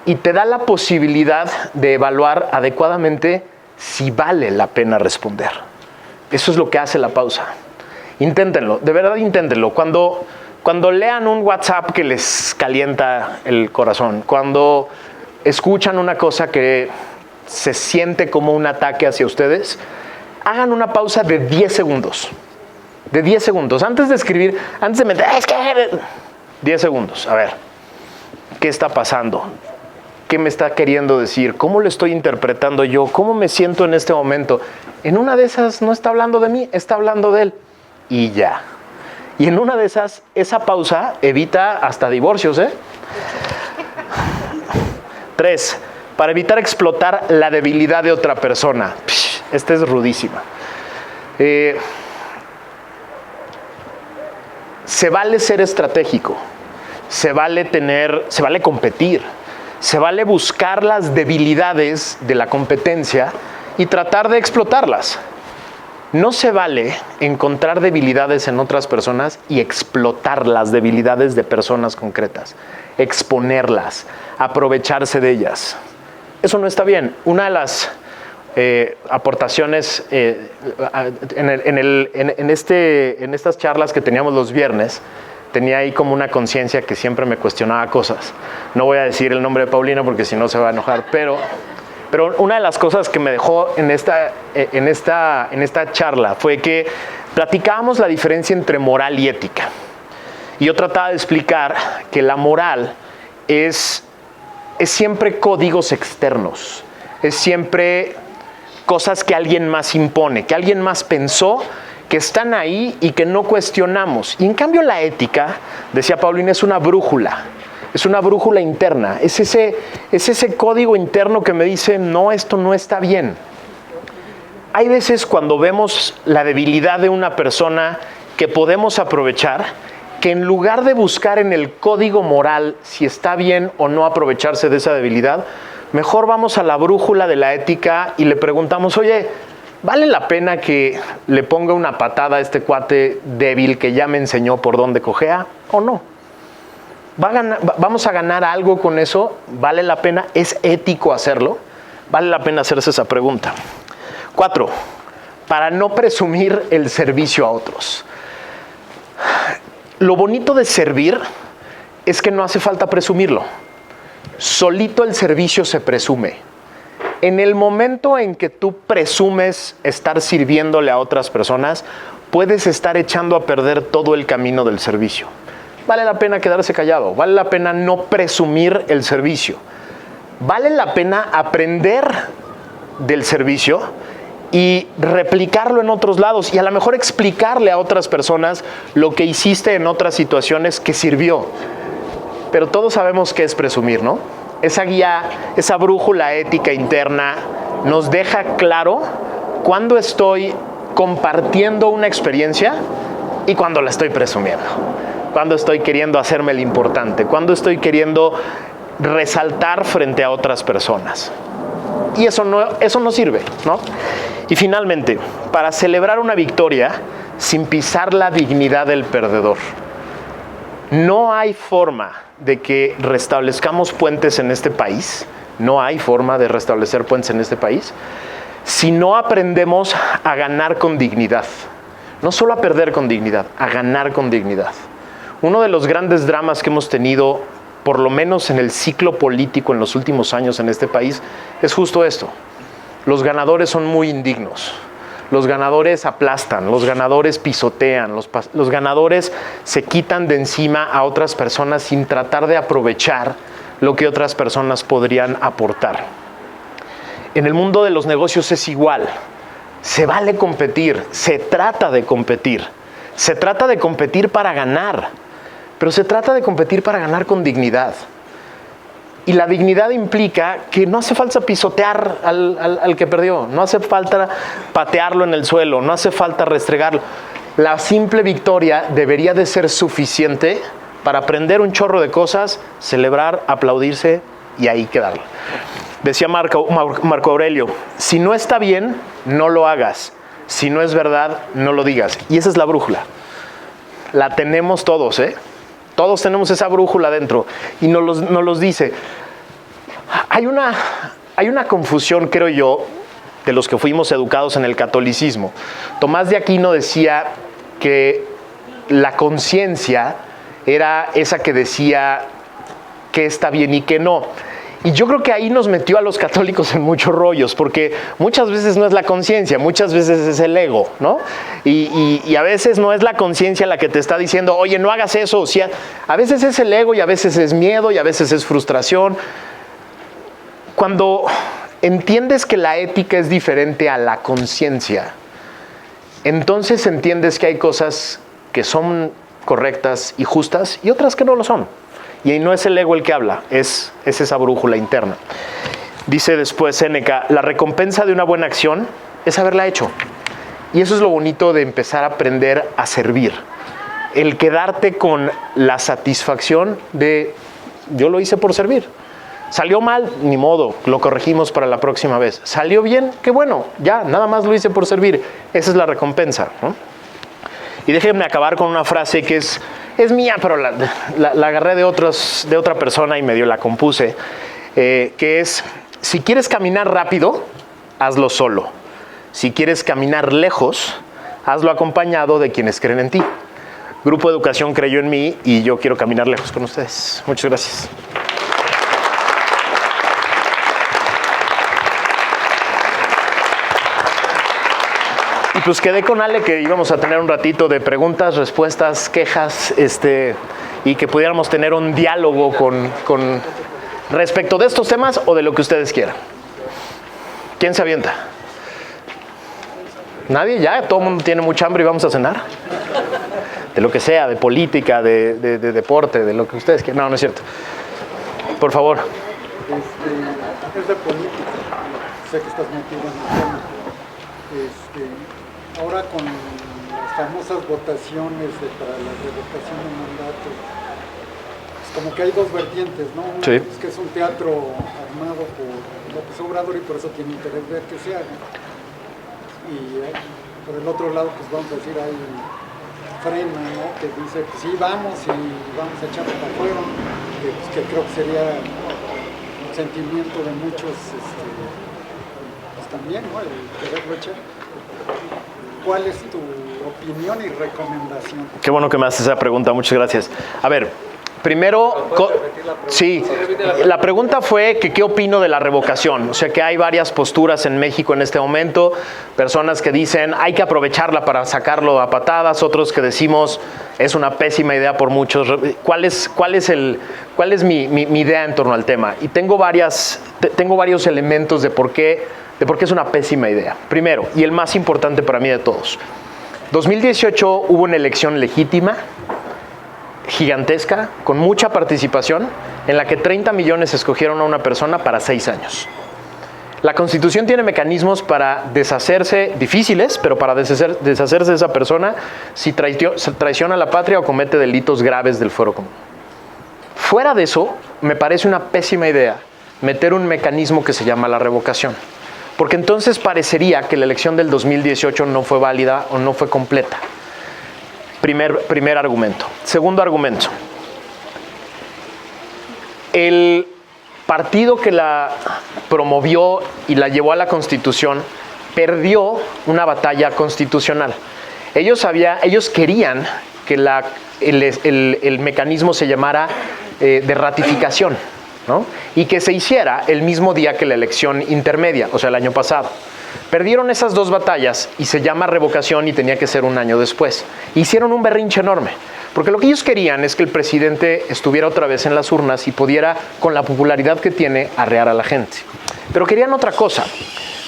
Speaker 2: y te da la posibilidad de evaluar adecuadamente si vale la pena responder. Eso es lo que hace la pausa. Inténtenlo, de verdad inténtenlo. Cuando lean un WhatsApp que les calienta el corazón, cuando escuchan una cosa que se siente como un ataque hacia ustedes, hagan una pausa de 10 segundos. De 10 segundos. Antes de escribir, antes de meter, 10 segundos. A ver, ¿qué está pasando? ¿Qué me está queriendo decir? ¿Cómo lo estoy interpretando yo? ¿Cómo me siento en este momento? En una de esas no está hablando de mí, está hablando de él. Y ya. Y en una de esas, esa pausa evita hasta divorcios, 3, para evitar explotar la debilidad de otra persona. Esta es rudísima. Se vale ser estratégico, se vale competir, se vale buscar las debilidades de la competencia y tratar de explotarlas. No se vale encontrar debilidades en otras personas y explotar las debilidades de personas concretas, exponerlas, aprovecharse de ellas. Eso no está bien. Una de las aportaciones en estas charlas que teníamos los viernes, tenía ahí como una conciencia que siempre me cuestionaba cosas. No voy a decir el nombre de Paulina porque si no se va a enojar, pero una de las cosas que me dejó en esta charla fue que platicábamos la diferencia entre moral y ética. Y yo trataba de explicar que la moral es siempre códigos externos, es siempre cosas que alguien más impone, que alguien más pensó, que están ahí y que no cuestionamos. Y en cambio la ética, decía Paulina, es una brújula interna, es ese código interno que me dice, no, esto no está bien. Hay veces cuando vemos la debilidad de una persona que podemos aprovechar, que en lugar de buscar en el código moral si está bien o no aprovecharse de esa debilidad, mejor vamos a la brújula de la ética y le preguntamos, oye, ¿vale la pena que le ponga una patada a este cuate débil que ya me enseñó por dónde cojea o no? ¿Vamos a ganar algo con eso? ¿Vale la pena? ¿Es ético hacerlo? Vale la pena hacerse esa pregunta. 4, para no presumir el servicio a otros. Lo bonito de servir es que no hace falta presumirlo. Solito el servicio se presume. En el momento en que tú presumes estar sirviéndole a otras personas, puedes estar echando a perder todo el camino del servicio. Vale la pena quedarse callado, vale la pena no presumir el servicio. Vale la pena aprender del servicio y replicarlo en otros lados y a lo mejor explicarle a otras personas lo que hiciste en otras situaciones que sirvió. Pero todos sabemos qué es presumir, ¿no? Esa guía, esa brújula ética interna nos deja claro cuándo estoy compartiendo una experiencia y cuándo la estoy presumiendo. Cuándo estoy queriendo hacerme el importante, cuándo estoy queriendo resaltar frente a otras personas. Y eso no sirve, ¿no? Y finalmente, para celebrar una victoria sin pisar la dignidad del perdedor. No hay forma de que restablezcamos puentes en este país, no hay forma de restablecer puentes en este país, si no aprendemos a ganar con dignidad. No solo a perder con dignidad, a ganar con dignidad. Uno de los grandes dramas que hemos tenido, por lo menos en el ciclo político en los últimos años en este país, es justo esto. Los ganadores son muy indignos. Los ganadores aplastan, los ganadores pisotean, los ganadores se quitan de encima a otras personas sin tratar de aprovechar lo que otras personas podrían aportar. En el mundo de los negocios es igual. Se vale competir, se trata de competir. Se trata de competir para ganar, pero se trata de competir para ganar con dignidad. Y la dignidad implica que no hace falta pisotear al que perdió, no hace falta patearlo en el suelo, no hace falta restregarlo. La simple victoria debería de ser suficiente para aprender un chorro de cosas, celebrar, aplaudirse y ahí quedarlo. Decía Marco Aurelio, si no está bien, no lo hagas. Si no es verdad, no lo digas. Y esa es la brújula. La tenemos todos, ¿eh? Todos tenemos esa brújula dentro y nos los dice. Hay una confusión, creo yo, de los que fuimos educados en el catolicismo. Tomás de Aquino decía que la conciencia era esa que decía que está bien y que no. Y yo creo que ahí nos metió a los católicos en muchos rollos, porque muchas veces no es la conciencia, muchas veces es el ego, ¿no? Y a veces no es la conciencia la que te está diciendo, oye, no hagas eso. O sea, a veces es el ego y a veces es miedo y a veces es frustración. Cuando entiendes que la ética es diferente a la conciencia, entonces entiendes que hay cosas que son correctas y justas y otras que no lo son. Y ahí no es el ego el que habla, es esa brújula interna. Dice después Séneca, la recompensa de una buena acción es haberla hecho. Y eso es lo bonito de empezar a aprender a servir. El quedarte con la satisfacción de, yo lo hice por servir. Salió mal, ni modo, lo corregimos para la próxima vez. Salió bien, qué bueno, ya, nada más lo hice por servir. Esa es la recompensa, ¿no? Y déjenme acabar con una frase que es mía, pero la agarré de otra persona y medio la compuse, que es, si quieres caminar rápido, hazlo solo. Si quieres caminar lejos, hazlo acompañado de quienes creen en ti. Grupo Educación creyó en mí y yo quiero caminar lejos con ustedes. Muchas gracias. Y pues quedé con Ale que íbamos a tener un ratito de preguntas, respuestas, quejas, y que pudiéramos tener un diálogo con respecto de estos temas o de lo que ustedes quieran. ¿Quién se avienta? ¿Nadie? ¿Ya? ¿Todo el mundo tiene mucha hambre y vamos a cenar? De lo que sea, de política, de deporte, de lo que ustedes quieran. No, no es cierto. Por favor.
Speaker 3: Es de política. Sé que estás metido en el tema. Ahora con las famosas votaciones para la revocación de mandatos, como que hay dos vertientes, ¿no? Una
Speaker 2: Sí.
Speaker 3: es que es un teatro armado por López Obrador y por eso tiene interés ver que se haga. Y por el otro lado, pues vamos a decir, hay Frena, ¿no? Que dice, pues sí, vamos a echarlo para afuera, que creo que sería un sentimiento de muchos, pues también, ¿no? El quererlo echar. ¿Cuál es tu opinión y recomendación?
Speaker 2: Qué bueno que me haces esa pregunta, muchas gracias. A ver, primero, sí, la pregunta fue que qué opino de la revocación. O sea que hay varias posturas en México en este momento, personas que dicen hay que aprovecharla para sacarlo a patadas, otros que decimos es una pésima idea por muchos. ¿Cuál es mi idea en torno al tema? Y tengo varios elementos de por qué es una pésima idea. Primero, y el más importante para mí de todos, 2018 hubo una elección legítima, gigantesca, con mucha participación, en la que 30 millones escogieron a una persona para 6 años. La Constitución tiene mecanismos para deshacerse, difíciles, pero para deshacerse de esa persona si traiciona a la patria o comete delitos graves del fuero común. Fuera de eso, me parece una pésima idea meter un mecanismo que se llama la revocación, porque entonces parecería que la elección del 2018 no fue válida o no fue completa. Primer argumento. Segundo argumento. El partido que la promovió y la llevó a la Constitución perdió una batalla constitucional. Ellos querían que el mecanismo se llamara de ratificación, ¿no? Y que se hiciera el mismo día que la elección intermedia, o sea, el año pasado. Perdieron esas dos batallas y se llama revocación y tenía que ser un año después. Hicieron un berrinche enorme, porque lo que ellos querían es que el presidente estuviera otra vez en las urnas y pudiera, con la popularidad que tiene, arrear a la gente. Pero querían otra cosa.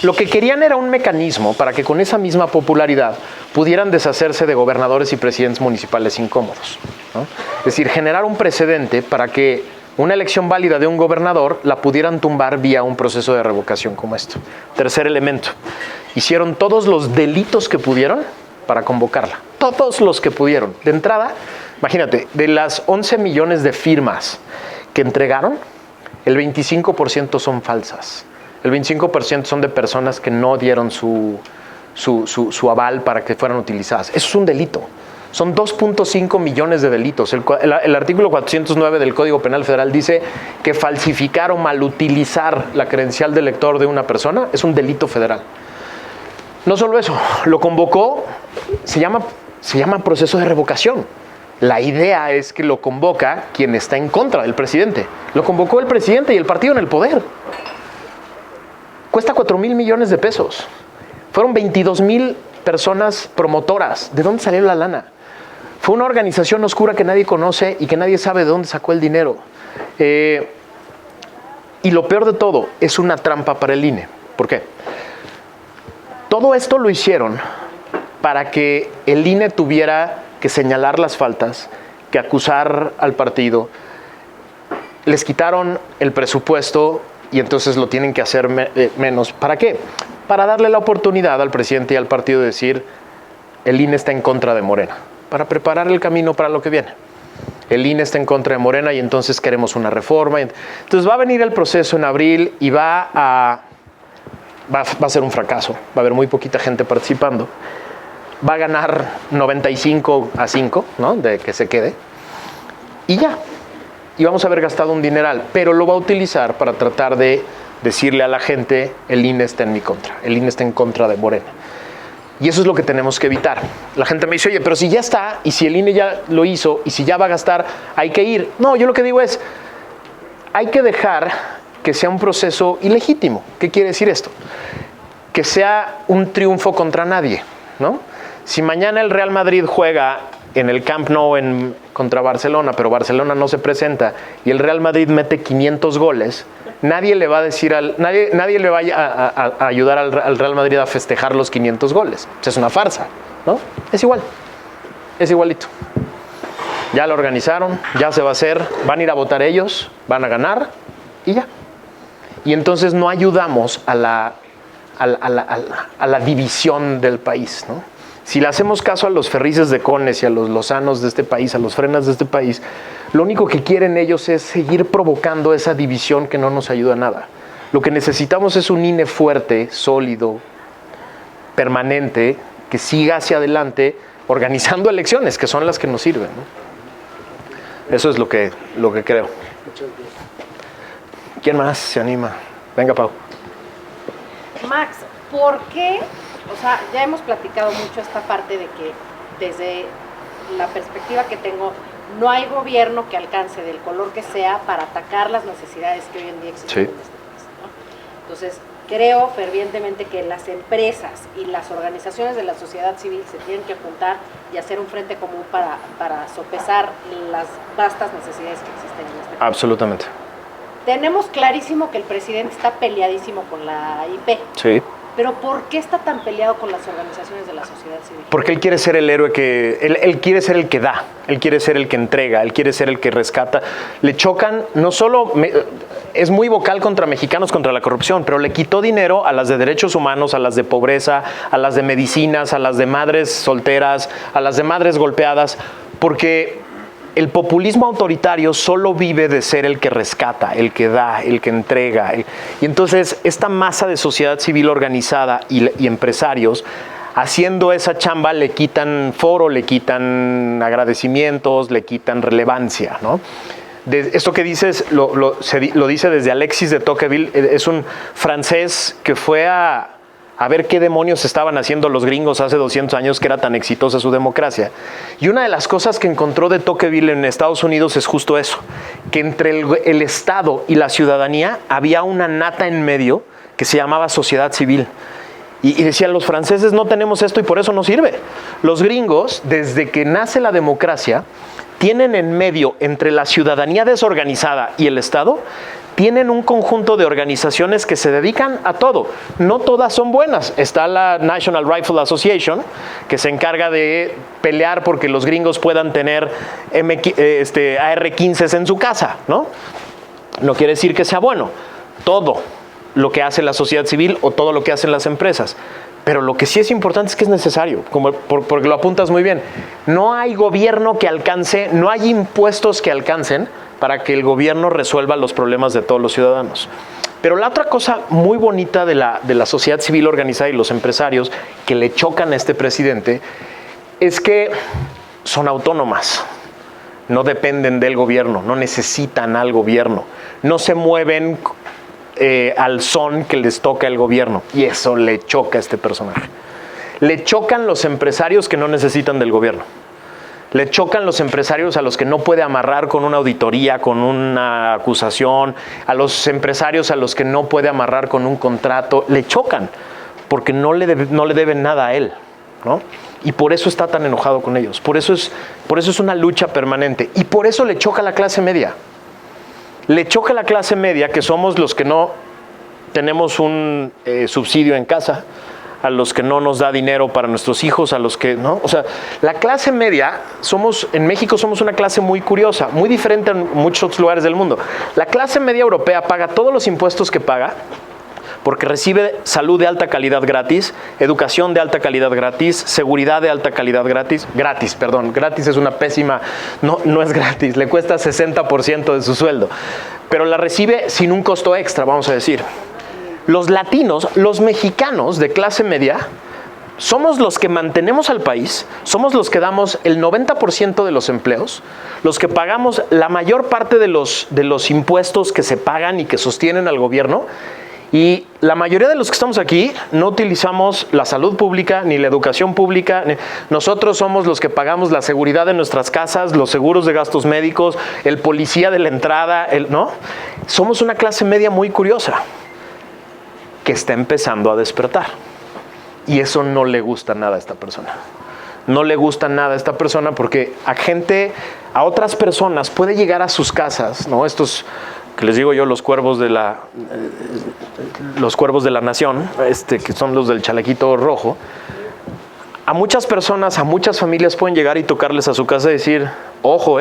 Speaker 2: Lo que querían era un mecanismo para que con esa misma popularidad pudieran deshacerse de gobernadores y presidentes municipales incómodos, ¿no? Es decir, generar un precedente para que una elección válida de un gobernador la pudieran tumbar vía un proceso de revocación como esto. Tercer elemento, hicieron todos los delitos que pudieron para convocarla. Todos los que pudieron. De entrada, imagínate, de las 11 millones de firmas que entregaron, el 25% son falsas. El 25% son de personas que no dieron su aval para que fueran utilizadas. Eso es un delito. Son 2.5 millones de delitos. El artículo 409 del Código Penal Federal dice que falsificar o malutilizar la credencial de elector de una persona es un delito federal. No solo eso, lo convocó, se llama proceso de revocación. La idea es que lo convoca quien está en contra del presidente. Lo convocó el presidente y el partido en el poder. Cuesta 4,000 millones de pesos. Fueron 22,000 personas promotoras. ¿De dónde salió la lana? Fue una organización oscura que nadie conoce y que nadie sabe de dónde sacó el dinero. Y lo peor de todo, es una trampa para el INE. ¿Por qué? Todo esto lo hicieron para que el INE tuviera que señalar las faltas, que acusar al partido. Les quitaron el presupuesto y entonces lo tienen que hacer menos. ¿Para qué? Para darle la oportunidad al presidente y al partido de decir, el INE está en contra de Morena, para preparar el camino para lo que viene. El INE está en contra de Morena y entonces queremos una reforma. Entonces va a venir el proceso en abril y va a ser un fracaso. Va a haber muy poquita gente participando. Va a ganar 95-5, ¿no? De que se quede. Y ya. Y vamos a haber gastado un dineral. Pero lo va a utilizar para tratar de decirle a la gente, el INE está en mi contra. El INE está en contra de Morena. Y eso es lo que tenemos que evitar. La gente me dice, oye, pero si ya está, y si el INE ya lo hizo, y si ya va a gastar, hay que ir. No, yo lo que digo es, hay que dejar que sea un proceso ilegítimo. ¿Qué quiere decir esto? Que sea un triunfo contra nadie, ¿no? Si mañana el Real Madrid juega en el Camp Nou contra Barcelona, pero Barcelona no se presenta, y el Real Madrid mete 500 goles, nadie le va a decir nadie le va a ayudar al Real Madrid a festejar los 500 goles. O sea, es una farsa, ¿no? Es igual. Es igualito. Ya lo organizaron, ya se va a hacer, van a ir a votar ellos, van a ganar y ya. Y entonces no ayudamos a la división del país, ¿no? Si le hacemos caso a los Ferrices de Cones y a los Lozanos de este país, a los Frenas de este país, lo único que quieren ellos es seguir provocando esa división que no nos ayuda a nada. Lo que necesitamos es un INE fuerte, sólido, permanente, que siga hacia adelante organizando elecciones, que son las que nos sirven, ¿no? Eso es lo que creo. ¿Quién más se anima? Venga, Pau.
Speaker 4: Max, ¿por qué? O sea, ya hemos platicado mucho esta parte de que desde la perspectiva que tengo, no hay gobierno que alcance del color que sea para atacar las necesidades que hoy en día existen en este país, ¿no? Entonces, creo fervientemente que las empresas y las organizaciones de la sociedad civil se tienen que juntar y hacer un frente común para sopesar las vastas necesidades que existen en este país.
Speaker 2: Absolutamente.
Speaker 4: Tenemos clarísimo que el presidente está peleadísimo con la IP.
Speaker 2: Sí.
Speaker 4: Pero ¿por qué está tan peleado con las organizaciones de la sociedad civil?
Speaker 2: Porque él quiere ser el héroe él quiere ser el que da, él quiere ser el que entrega, él quiere ser el que rescata. Le chocan, no solo, es muy vocal contra mexicanos, contra la corrupción, pero le quitó dinero a las de derechos humanos, a las de pobreza, a las de medicinas, a las de madres solteras, a las de madres golpeadas, porque el populismo autoritario solo vive de ser el que rescata, el que da, el que entrega. Y entonces esta masa de sociedad civil organizada y empresarios, haciendo esa chamba, le quitan foro, le quitan agradecimientos, le quitan relevancia, ¿no? Esto que dices lo dice desde Alexis de Tocqueville, es un francés que fue a ver qué demonios estaban haciendo los gringos hace 200 años que era tan exitosa su democracia. Y una de las cosas que encontró de Tocqueville en Estados Unidos es justo eso, que entre el Estado y la ciudadanía había una nata en medio que se llamaba sociedad civil. Y decían, los franceses no tenemos esto y por eso no sirve. Los gringos, desde que nace la democracia, tienen en medio entre la ciudadanía desorganizada y el Estado, tienen un conjunto de organizaciones que se dedican a todo. No todas son buenas. Está la National Rifle Association, que se encarga de pelear porque los gringos puedan tener AR-15s en su casa, ¿no? No quiere decir que sea bueno. Todo lo que hace la sociedad civil o todo lo que hacen las empresas. Pero lo que sí es importante es que es necesario, porque lo apuntas muy bien. No hay gobierno que alcance, no hay impuestos que alcancen para que el gobierno resuelva los problemas de todos los ciudadanos. Pero la otra cosa muy bonita de la sociedad civil organizada y los empresarios que le chocan a este presidente es que son autónomas, no dependen del gobierno, no necesitan al gobierno, no se mueven al son que les toca el gobierno, y eso le choca a este personaje. Le chocan los empresarios que no necesitan del gobierno. Le chocan los empresarios a los que no puede amarrar con una auditoría, con una acusación, a los empresarios a los que no puede amarrar con un contrato. Le chocan porque no le deben nada a él, ¿no? Y por eso está tan enojado con ellos. Por eso es una lucha permanente. Y por eso le choca a la clase media. Le choca a la clase media, que somos los que no tenemos un subsidio en casa, a los que no nos da dinero para nuestros hijos, a los que no. O sea, la clase media, en México somos una clase muy curiosa, muy diferente en muchos otros lugares del mundo. La clase media europea paga todos los impuestos que paga porque recibe salud de alta calidad gratis, educación de alta calidad gratis, seguridad de alta calidad gratis, gratis es una pésima, no es gratis, le cuesta 60% de su sueldo, pero la recibe sin un costo extra, vamos a decir. Los latinos, los mexicanos de clase media, somos los que mantenemos al país, somos los que damos el 90% de los empleos, los que pagamos la mayor parte de los impuestos que se pagan y que sostienen al gobierno, Y la mayoría de los que estamos aquí no utilizamos la salud pública ni la educación pública. Nosotros somos los que pagamos la seguridad de nuestras casas, los seguros de gastos médicos, el policía de la entrada, ¿no? Somos una clase media muy curiosa que está empezando a despertar. Y eso no le gusta nada a esta persona. No le gusta nada a esta persona porque a otras personas puede llegar a sus casas, ¿no? Estos que les digo yo, los cuervos de la nación, que son los del chalequito rojo. A muchas personas, a muchas familias pueden llegar y tocarles a su casa y decir, ojo,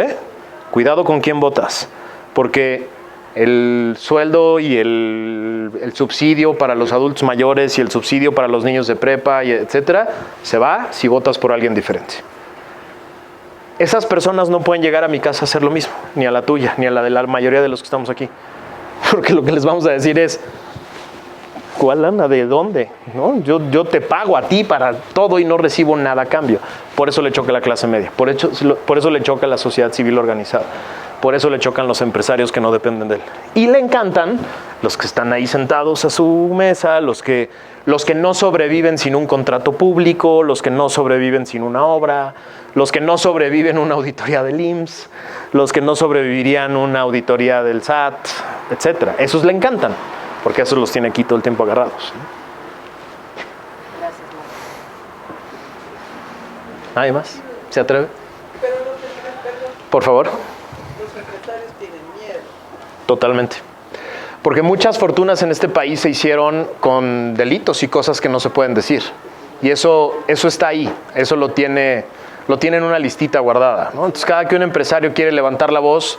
Speaker 2: cuidado con quién votas, porque el sueldo y el subsidio para los adultos mayores y el subsidio para los niños de prepa, y etcétera, se va si votas por alguien diferente. Esas personas no pueden llegar a mi casa a hacer lo mismo, ni a la tuya, ni a la de la mayoría de los que estamos aquí. Porque lo que les vamos a decir es, ¿cuál lana? ¿De dónde? ¿No? Yo te pago a ti para todo y no recibo nada a cambio. Por eso le choca a la clase media, por eso le choca a la sociedad civil organizada, por eso le chocan los empresarios que no dependen de él. Y le encantan los que están ahí sentados a su mesa, los que no sobreviven sin un contrato público, los que no sobreviven sin una obra, los que no sobreviven una auditoría del IMSS, los que no sobrevivirían una auditoría del SAT, etc. Esos le encantan, porque esos los tiene aquí todo el tiempo agarrados.
Speaker 4: Gracias, Marcos.
Speaker 2: ¿Nadie más? ¿Se atreve?
Speaker 5: Pero perdón,
Speaker 2: Por favor.
Speaker 5: los empresarios tienen miedo.
Speaker 2: Totalmente. Porque muchas fortunas en este país se hicieron con delitos y cosas que no se pueden decir. Y eso está ahí, eso lo tiene en una listita guardada, ¿no? Entonces, cada que un empresario quiere levantar la voz,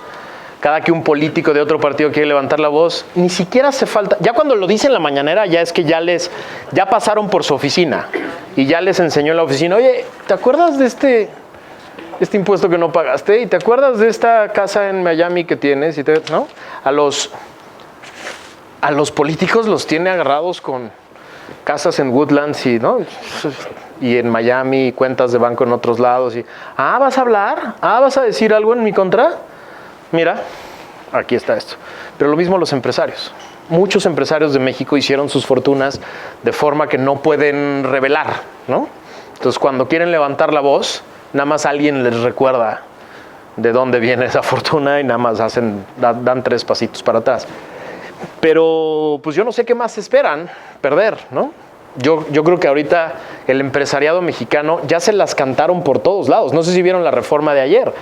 Speaker 2: cada que un político de otro partido quiere levantar la voz, ni siquiera hace falta, ya cuando lo dice en la mañanera, ya es que ya pasaron por su oficina y ya les enseñó en la oficina, oye, ¿te acuerdas de este impuesto que no pagaste? ¿Y te acuerdas de esta casa en Miami que tienes? ¿No? A los políticos los tiene agarrados con casas en Woodlands y en Miami, cuentas de banco en otros lados. ¿Vas a hablar? ¿Vas a decir algo en mi contra? Mira, aquí está esto. Pero lo mismo los empresarios. Muchos empresarios de México hicieron sus fortunas de forma que no pueden revelar, ¿no? Entonces, cuando quieren levantar la voz, nada más alguien les recuerda de dónde viene esa fortuna y nada más dan 3 pasitos para atrás. Pero pues yo no sé qué más esperan perder, ¿no? Yo creo que ahorita el empresariado mexicano ya se las cantaron por todos lados. No sé si vieron la reforma de ayer.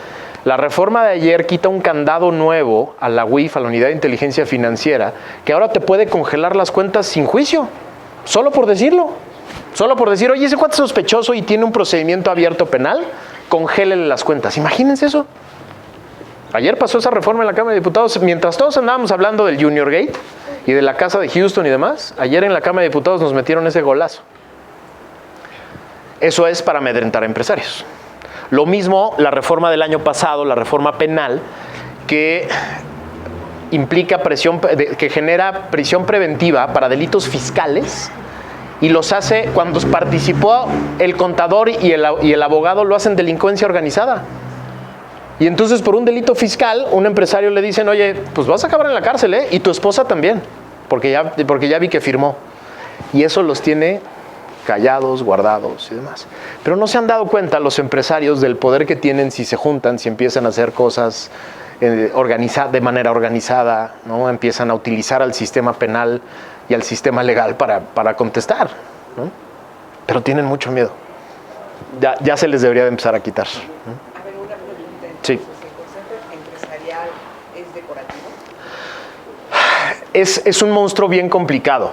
Speaker 2: La reforma de ayer quita un candado nuevo a la UIF, a la Unidad de Inteligencia Financiera, que ahora te puede congelar las cuentas sin juicio, solo por decirlo. Solo por decir, oye, ese cuate es sospechoso y tiene un procedimiento abierto penal, congélele las cuentas. Imagínense eso. Ayer pasó esa reforma en la Cámara de Diputados, mientras todos andábamos hablando del Junior Gate y de la casa de Houston y demás, ayer en la Cámara de Diputados nos metieron ese golazo. Eso es para amedrentar a empresarios. Lo mismo la reforma del año pasado, la reforma penal, que implica que genera prisión preventiva para delitos fiscales y los hace, cuando participó el contador y el abogado, lo hacen delincuencia organizada. Y entonces por un delito fiscal, un empresario le dicen, oye, pues vas a acabar en la cárcel, y tu esposa también, porque ya vi que firmó. Y eso los tiene callados, guardados y demás. Pero no se han dado cuenta los empresarios del poder que tienen si se juntan, si empiezan a hacer cosas de manera organizada, ¿no? Empiezan a utilizar al sistema penal y al sistema legal para contestar, ¿no? Pero tienen mucho miedo. Ya se les debería de empezar a quitar, ¿no?
Speaker 5: A ver, una pregunta. Entonces,
Speaker 2: Sí.
Speaker 5: ¿el Consejo Empresarial es decorativo?
Speaker 2: Es un monstruo bien complicado.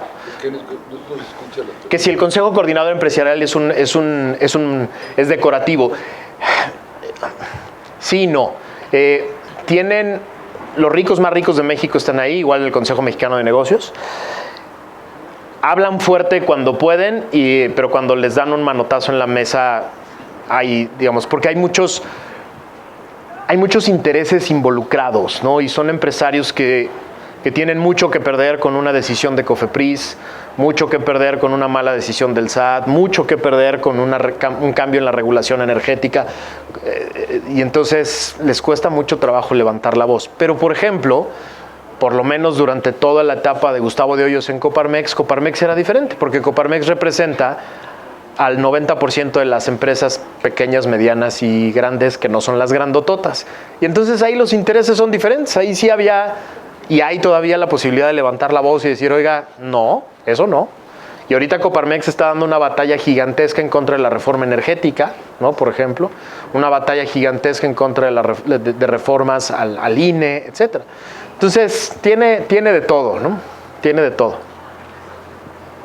Speaker 2: Que si el Consejo Coordinador Empresarial es decorativo. Sí y no. Los ricos más ricos de México están ahí, igual el Consejo Mexicano de Negocios. Hablan fuerte cuando pueden, pero cuando les dan un manotazo en la mesa, porque hay muchos intereses involucrados, ¿no? Y son empresarios que tienen mucho que perder con una decisión de COFEPRIS, mucho que perder con una mala decisión del SAT, mucho que perder con un cambio en la regulación energética, y entonces les cuesta mucho trabajo levantar la voz. Pero, por ejemplo, por lo menos durante toda la etapa de Gustavo de Hoyos en Coparmex, Coparmex era diferente, porque Coparmex representa al 90% de las empresas pequeñas, medianas y grandes que no son las grandototas. Y entonces ahí los intereses son diferentes. Ahí sí había y hay todavía la posibilidad de levantar la voz y decir, oiga, no, eso no. Y ahorita Coparmex está dando una batalla gigantesca en contra de la reforma energética, ¿no? Por ejemplo, una batalla gigantesca en contra de reformas al INE, etcétera. Entonces, tiene de todo, ¿no? Tiene de todo.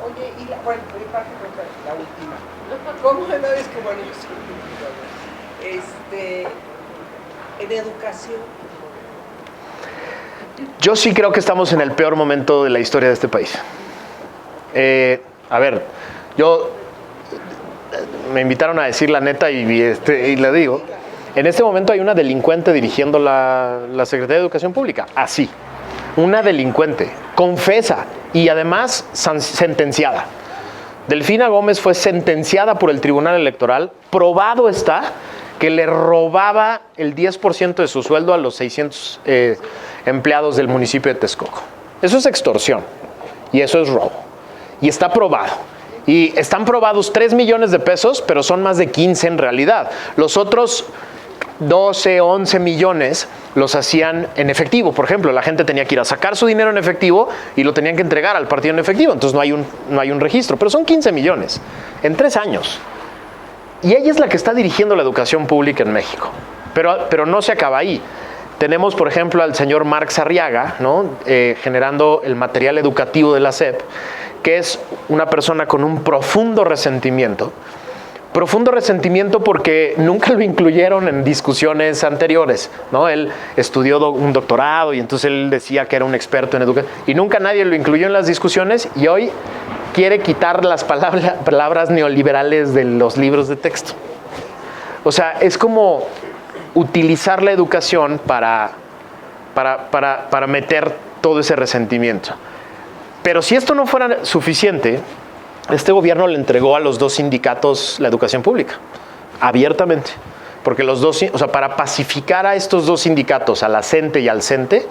Speaker 5: Oye, y bueno, por mi parte, la última. ¿Cómo no es que, bueno, yo sí, en educación?
Speaker 2: Yo sí creo que estamos en el peor momento de la historia de este país. A ver, me invitaron a decir la neta y le digo, en este momento hay una delincuente dirigiendo la Secretaría de Educación Pública, así, una delincuente, confesa y además sentenciada. Delfina Gómez fue sentenciada por el Tribunal Electoral, probado está que le robaba el 10% de su sueldo a los 600 empleados del municipio de Texcoco. Eso es extorsión y eso es robo. Y está probado. Y están probados 3 millones de pesos, pero son más de 15 en realidad. Los otros 12, 11 millones los hacían en efectivo. Por ejemplo, la gente tenía que ir a sacar su dinero en efectivo y lo tenían que entregar al partido en efectivo. Entonces no hay un registro, pero son 15 millones en 3 años. Y ella es la que está dirigiendo la educación pública en México. Pero no se acaba ahí. Tenemos, por ejemplo, al señor Marx Arriaga, ¿no? Generando el material educativo de la SEP, que es una persona con un profundo resentimiento porque nunca lo incluyeron en discusiones anteriores, ¿no? Él estudió un doctorado y entonces él decía que era un experto en educación y nunca nadie lo incluyó en las discusiones y hoy quiere quitar las palabras neoliberales de los libros de texto. O sea, es como utilizar la educación para meter todo ese resentimiento. Pero si esto no fuera suficiente, este gobierno le entregó a los 2 sindicatos la educación pública, abiertamente. Porque los dos, o sea, para pacificar a estos 2 sindicatos, a la CENTE y al CENTE,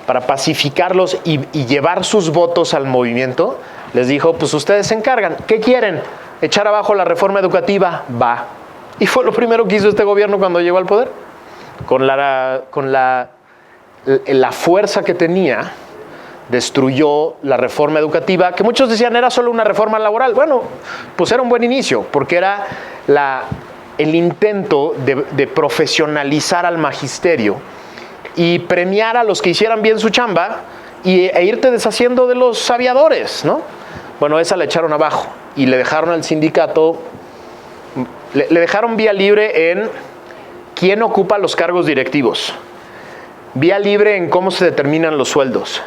Speaker 2: para pacificarlos y llevar sus votos al movimiento, les dijo, pues ustedes se encargan. ¿Qué quieren? ¿Echar abajo la reforma educativa? Va. Y fue lo primero que hizo este gobierno cuando llegó al poder. Con la fuerza que tenía, destruyó la reforma educativa, que muchos decían era solo una reforma laboral. Bueno, pues era un buen inicio, porque era el intento de profesionalizar al magisterio y premiar a los que hicieran bien su chamba e irte deshaciendo de los aviadores, ¿no? Bueno, esa la echaron abajo y le dejaron al sindicato, le dejaron vía libre en quién ocupa los cargos directivos, vía libre en cómo se determinan los sueldos,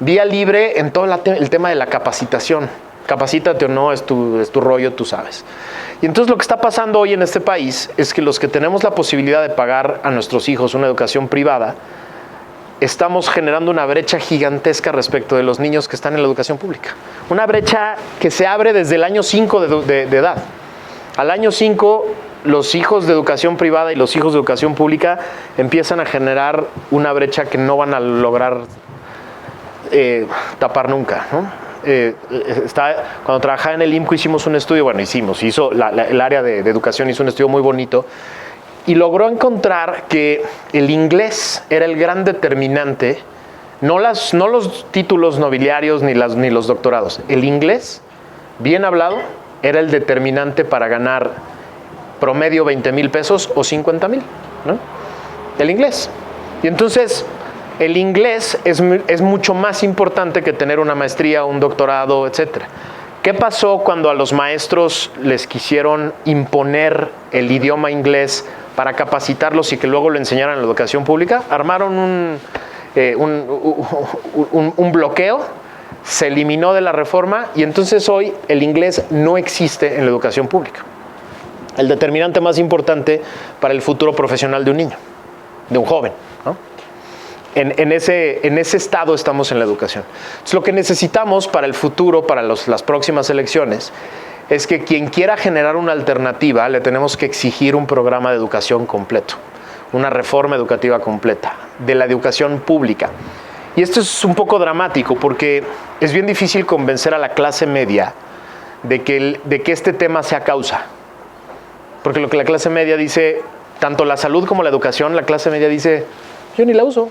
Speaker 2: vía libre en todo el tema de la capacitación. Capacítate o no, es tu rollo, tú sabes. Y entonces lo que está pasando hoy en este país es que los que tenemos la posibilidad de pagar a nuestros hijos una educación privada, estamos generando una brecha gigantesca respecto de los niños que están en la educación pública. Una brecha que se abre desde el año 5 de edad. Al año 5, los hijos de educación privada y los hijos de educación pública empiezan a generar una brecha que no van a lograr tapar nunca, ¿no? Cuando trabajaba en el IMCO hicimos un estudio, el área de educación hizo un estudio muy bonito y logró encontrar que el inglés era el gran determinante, no los títulos nobiliarios ni los doctorados, el inglés, bien hablado, era el determinante para ganar promedio 20,000 pesos o 50,000, ¿no? El inglés. Y entonces el inglés es mucho más importante que tener una maestría, un doctorado, etc. ¿Qué pasó cuando a los maestros les quisieron imponer el idioma inglés para capacitarlos y que luego lo enseñaran en la educación pública? Armaron un bloqueo, se eliminó de la reforma y entonces hoy el inglés no existe en la educación pública. El determinante más importante para el futuro profesional de un niño, de un joven, ¿no? En ese estado estamos en la educación. Entonces, lo que necesitamos para el futuro, para las próximas elecciones, es que quien quiera generar una alternativa, le tenemos que exigir un programa de educación completo, una reforma educativa completa, de la educación pública. Y esto es un poco dramático porque es bien difícil convencer a la clase media de que este tema sea causa. Porque lo que la clase media dice, tanto la salud como la educación, la clase media dice, yo ni la uso.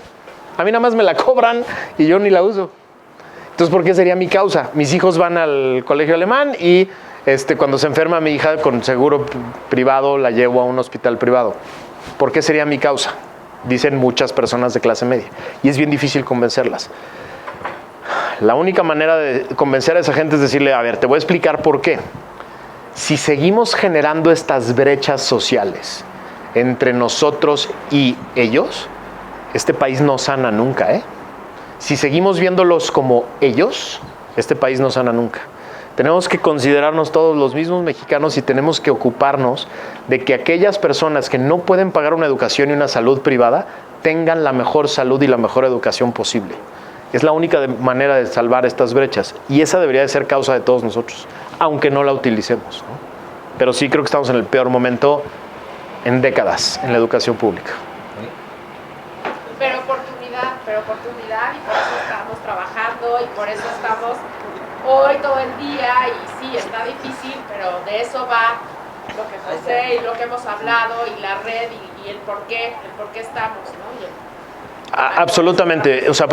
Speaker 2: A mí nada más me la cobran y yo ni la uso. Entonces, ¿por qué sería mi causa? Mis hijos van al colegio alemán y cuando se enferma mi hija con seguro privado la llevo a un hospital privado. ¿Por qué sería mi causa? Dicen muchas personas de clase media. Y es bien difícil convencerlas. La única manera de convencer a esa gente es decirle, a ver, te voy a explicar por qué. Si seguimos generando estas brechas sociales entre nosotros y ellos, este país no sana nunca, ¿eh? Si seguimos viéndolos como ellos, este país no sana nunca. Tenemos que considerarnos todos los mismos mexicanos y tenemos que ocuparnos de que aquellas personas que no pueden pagar una educación y una salud privada tengan la mejor salud y la mejor educación posible. Es la única manera de salvar estas brechas y esa debería de ser causa de todos nosotros, aunque no la utilicemos, ¿no? Pero sí creo que estamos en el peor momento en décadas en la educación pública.
Speaker 4: Pero oportunidad y por eso estamos trabajando y por eso estamos hoy todo el día y sí, está difícil, pero de eso va lo que José y lo que hemos hablado y la red y el por qué estamos, ¿no?
Speaker 2: Absolutamente, o sea,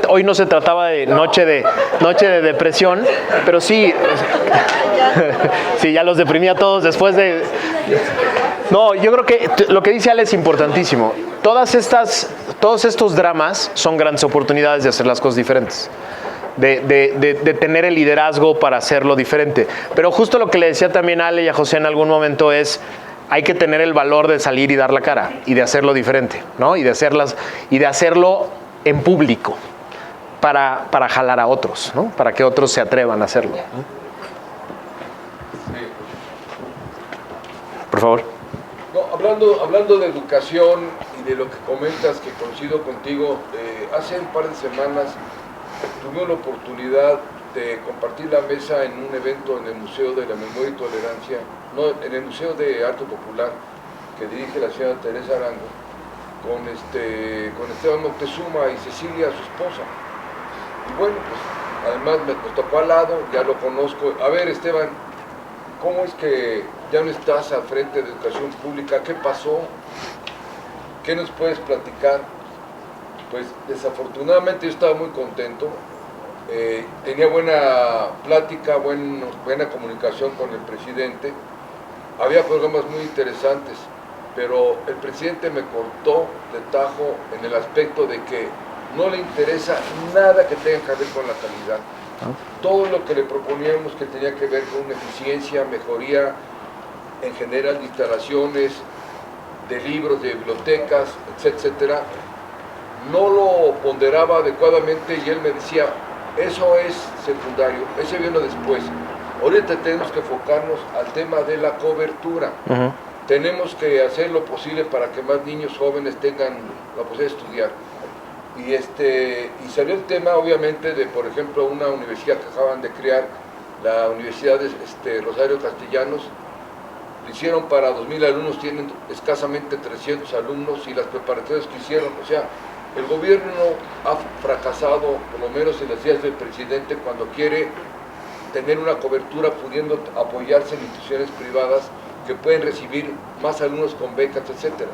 Speaker 2: hoy no se trataba de noche de depresión, pero sí, sí, ya los deprimí a todos después de... No, yo creo que lo que dice Ale es importantísimo. Todos estos dramas son grandes oportunidades de hacer las cosas diferentes. De tener el liderazgo para hacerlo diferente. Pero justo lo que le decía también a Ale y a José en algún momento es, hay que tener el valor de salir y dar la cara y de hacerlo diferente, ¿no? Y de hacerlo en público para jalar a otros, ¿no? Para que otros se atrevan a hacerlo, ¿no? Por favor.
Speaker 6: No, hablando de educación y de lo que comentas, que coincido contigo, hace un par de semanas tuve la oportunidad de compartir la mesa en un evento en el Museo de la Memoria y Tolerancia, en el Museo de Arte Popular que dirige la señora Teresa Arango, con Esteban Moctezuma y Cecilia, su esposa. Y bueno, pues además nos tocó al lado, ya lo conozco. A ver, Esteban, ¿cómo es que ya no estás al frente de educación pública? ¿Qué pasó? ¿Qué nos puedes platicar? Pues desafortunadamente yo estaba muy contento, tenía buena plática, buena comunicación con el presidente, había programas muy interesantes, pero el presidente me cortó de tajo en el aspecto de que no le interesa nada que tenga que ver con la calidad. Todo lo que le proponíamos que tenía que ver con eficiencia, mejoría en general de instalaciones, de libros, de bibliotecas, etcétera, no lo ponderaba adecuadamente y él me decía, eso es secundario, ese viene después. Ahorita tenemos que enfocarnos al tema de la cobertura. Tenemos que hacer lo posible para que más niños jóvenes tengan la posibilidad de estudiar. Y salió el tema, obviamente, de, por ejemplo, una universidad que acaban de crear, la Universidad de Rosario Castellanos. Lo hicieron para 2,000 alumnos, tienen escasamente 300 alumnos y las preparatorias que hicieron, o sea, el gobierno ha fracasado, por lo menos en las ideas del presidente, cuando quiere tener una cobertura pudiendo apoyarse en instituciones privadas que pueden recibir más alumnos con becas, etcétera.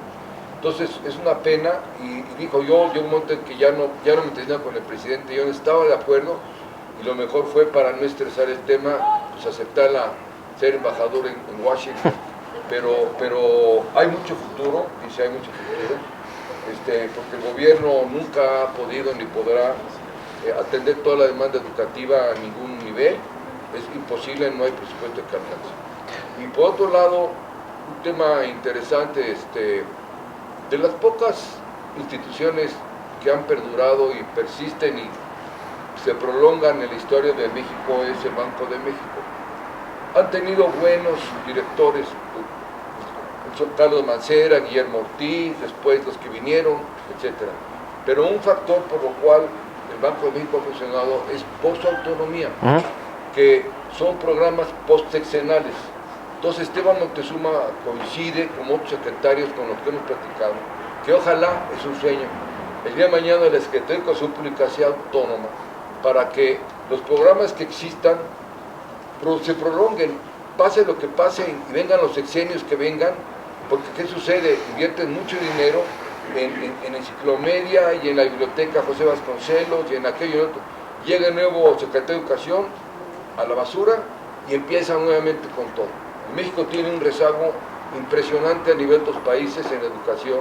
Speaker 6: Entonces es una pena y dijo yo un momento en que ya no me entendía con el presidente, yo no estaba de acuerdo y lo mejor fue para no estresar el tema, pues aceptar ser embajador en Washington, pero hay mucho futuro, dice hay mucho futuro. Porque el gobierno nunca ha podido ni podrá atender toda la demanda educativa a ningún nivel, es imposible, no hay presupuesto que alcance. Y por otro lado, un tema interesante, de las pocas instituciones que han perdurado y persisten y se prolongan en la historia de México es el Banco de México. Han tenido buenos directores, Carlos Mancera, Guillermo Ortiz, después los que vinieron, etc. Pero un factor por lo cual el Banco de México ha funcionado es post-autonomía, que son programas post-sexenales. Entonces Esteban Moctezuma coincide con otros secretarios con los que hemos platicado, que ojalá, es un sueño, el día de mañana la Secretaría de Educación Pública sea autónoma para que los programas que existan se prolonguen, pase lo que pase y vengan los sexenios que vengan, porque ¿qué sucede? Invierten mucho dinero en enciclomedia y en la biblioteca José Vasconcelos y en aquello y otro. Llega el nuevo secretario de Educación a la basura y empieza nuevamente con todo. México tiene un rezago impresionante a nivel de los países en educación,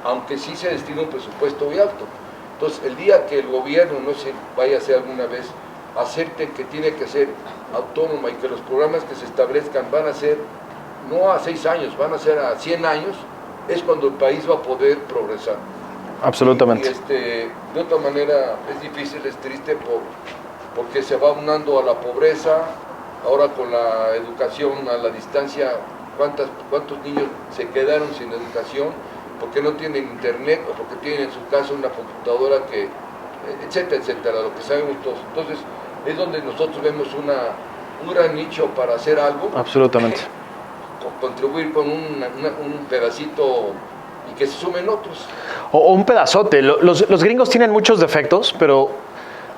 Speaker 6: aunque sí se destina un presupuesto muy alto. Entonces, el día que el gobierno, no sé, vaya a ser alguna vez, acepte que tiene que ser autónoma y que los programas que se establezcan van a ser, no a 6 años, van a ser a 100 años, es cuando el país va a poder progresar.
Speaker 2: Absolutamente.
Speaker 6: De otra manera, es difícil, es triste porque se va unando a la pobreza, ahora con la educación a la distancia, ¿cuántos niños se quedaron sin educación? Porque no tienen internet o porque tienen en su casa una computadora que, etcétera, etcétera, lo que sabemos todos. Entonces, es donde nosotros vemos un gran nicho para hacer algo.
Speaker 2: Absolutamente.
Speaker 6: Contribuir con un pedacito y que se sumen otros.
Speaker 2: O un pedazote. Los gringos tienen muchos defectos, pero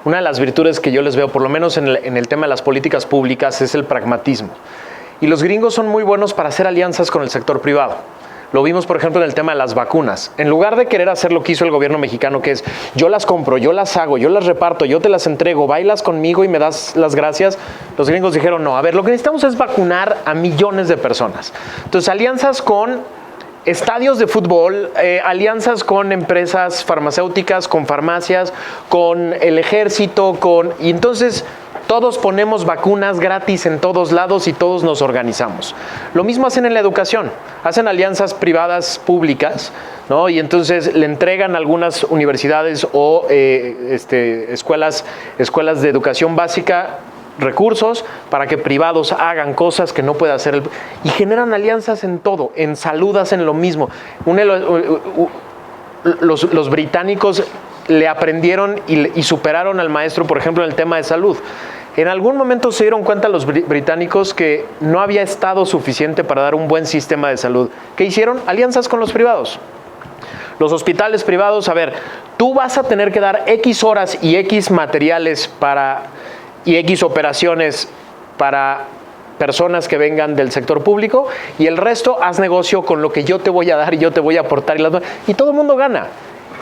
Speaker 2: una de las virtudes que yo les veo, por lo menos en el tema de las políticas públicas, es el pragmatismo. Y los gringos son muy buenos para hacer alianzas con el sector privado. Lo vimos, por ejemplo, en el tema de las vacunas. En lugar de querer hacer lo que hizo el gobierno mexicano, que es yo las compro, yo las hago, yo las reparto, yo te las entrego, bailas conmigo y me das las gracias, los gringos dijeron, no, a ver, lo que necesitamos es vacunar a millones de personas. Entonces, alianzas con estadios de fútbol, alianzas con empresas farmacéuticas, con farmacias, con el ejército, y entonces todos ponemos vacunas gratis en todos lados y todos nos organizamos. Lo mismo hacen en la educación, hacen alianzas privadas públicas, ¿no? Y entonces le entregan a algunas universidades o escuelas de educación básica recursos para que privados hagan cosas que no puede hacer y generan alianzas en todo, en salud hacen lo mismo. Los británicos le aprendieron y superaron al maestro, por ejemplo, en el tema de salud. En algún momento se dieron cuenta los británicos que no había estado suficiente para dar un buen sistema de salud. ¿Qué hicieron? Alianzas con los privados. Los hospitales privados, a ver, tú vas a tener que dar X horas y X materiales y X operaciones para personas que vengan del sector público y el resto haz negocio con lo que yo te voy a dar y yo te voy a aportar y todo el mundo gana.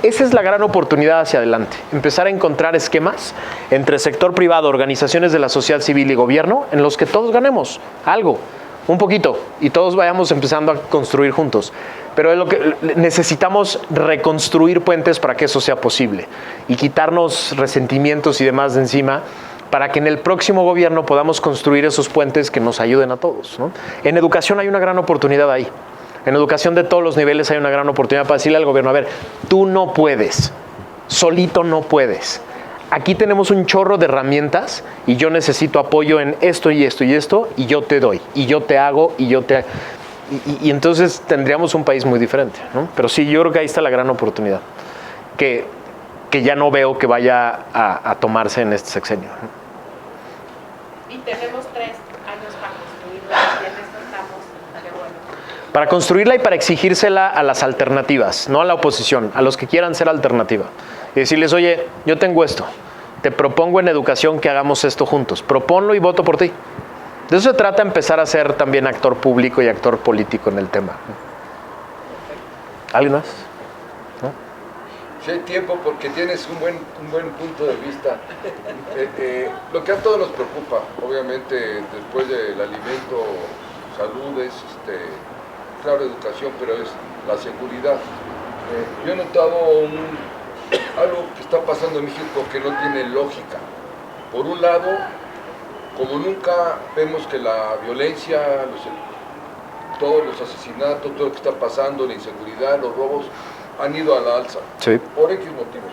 Speaker 2: Esa es la gran oportunidad hacia adelante, empezar a encontrar esquemas entre sector privado, organizaciones de la sociedad civil y gobierno en los que todos ganemos algo, un poquito, y todos vayamos empezando a construir juntos. Pero es lo que necesitamos, reconstruir puentes para que eso sea posible y quitarnos resentimientos y demás de encima para que en el próximo gobierno podamos construir esos puentes que nos ayuden a todos, ¿no? En educación hay una gran oportunidad ahí. En educación de todos los niveles hay una gran oportunidad para decirle al gobierno, a ver, tú no puedes, solito no puedes. Aquí tenemos un chorro de herramientas y yo necesito apoyo en esto y esto y esto y yo te doy, y yo te hago, y entonces tendríamos un país muy diferente, ¿no? Pero sí, yo creo que ahí está la gran oportunidad, que ya no veo que vaya a tomarse en este sexenio, ¿no?
Speaker 4: Y tenemos 3 años para construirla, y en esto estamos, qué bueno.
Speaker 2: Para construirla y para exigírsela a las alternativas, no a la oposición, a los que quieran ser alternativa. Y decirles, oye, yo tengo esto, te propongo en educación que hagamos esto juntos, proponlo y voto por ti. De eso se trata, empezar a ser también actor público y actor político en el tema. ¿Alguien más? ¿No?
Speaker 6: Si hay tiempo, porque tienes un buen punto de vista. Lo que a todos nos preocupa, obviamente, después del alimento, salud, es claro, educación, pero es la seguridad. Yo he notado algo que está pasando en México que no tiene lógica. Por un lado, como nunca vemos que la violencia, todos los asesinatos, todo lo que está pasando, la inseguridad, los robos, han ido a la alza,
Speaker 2: Sí.
Speaker 6: por X motivos.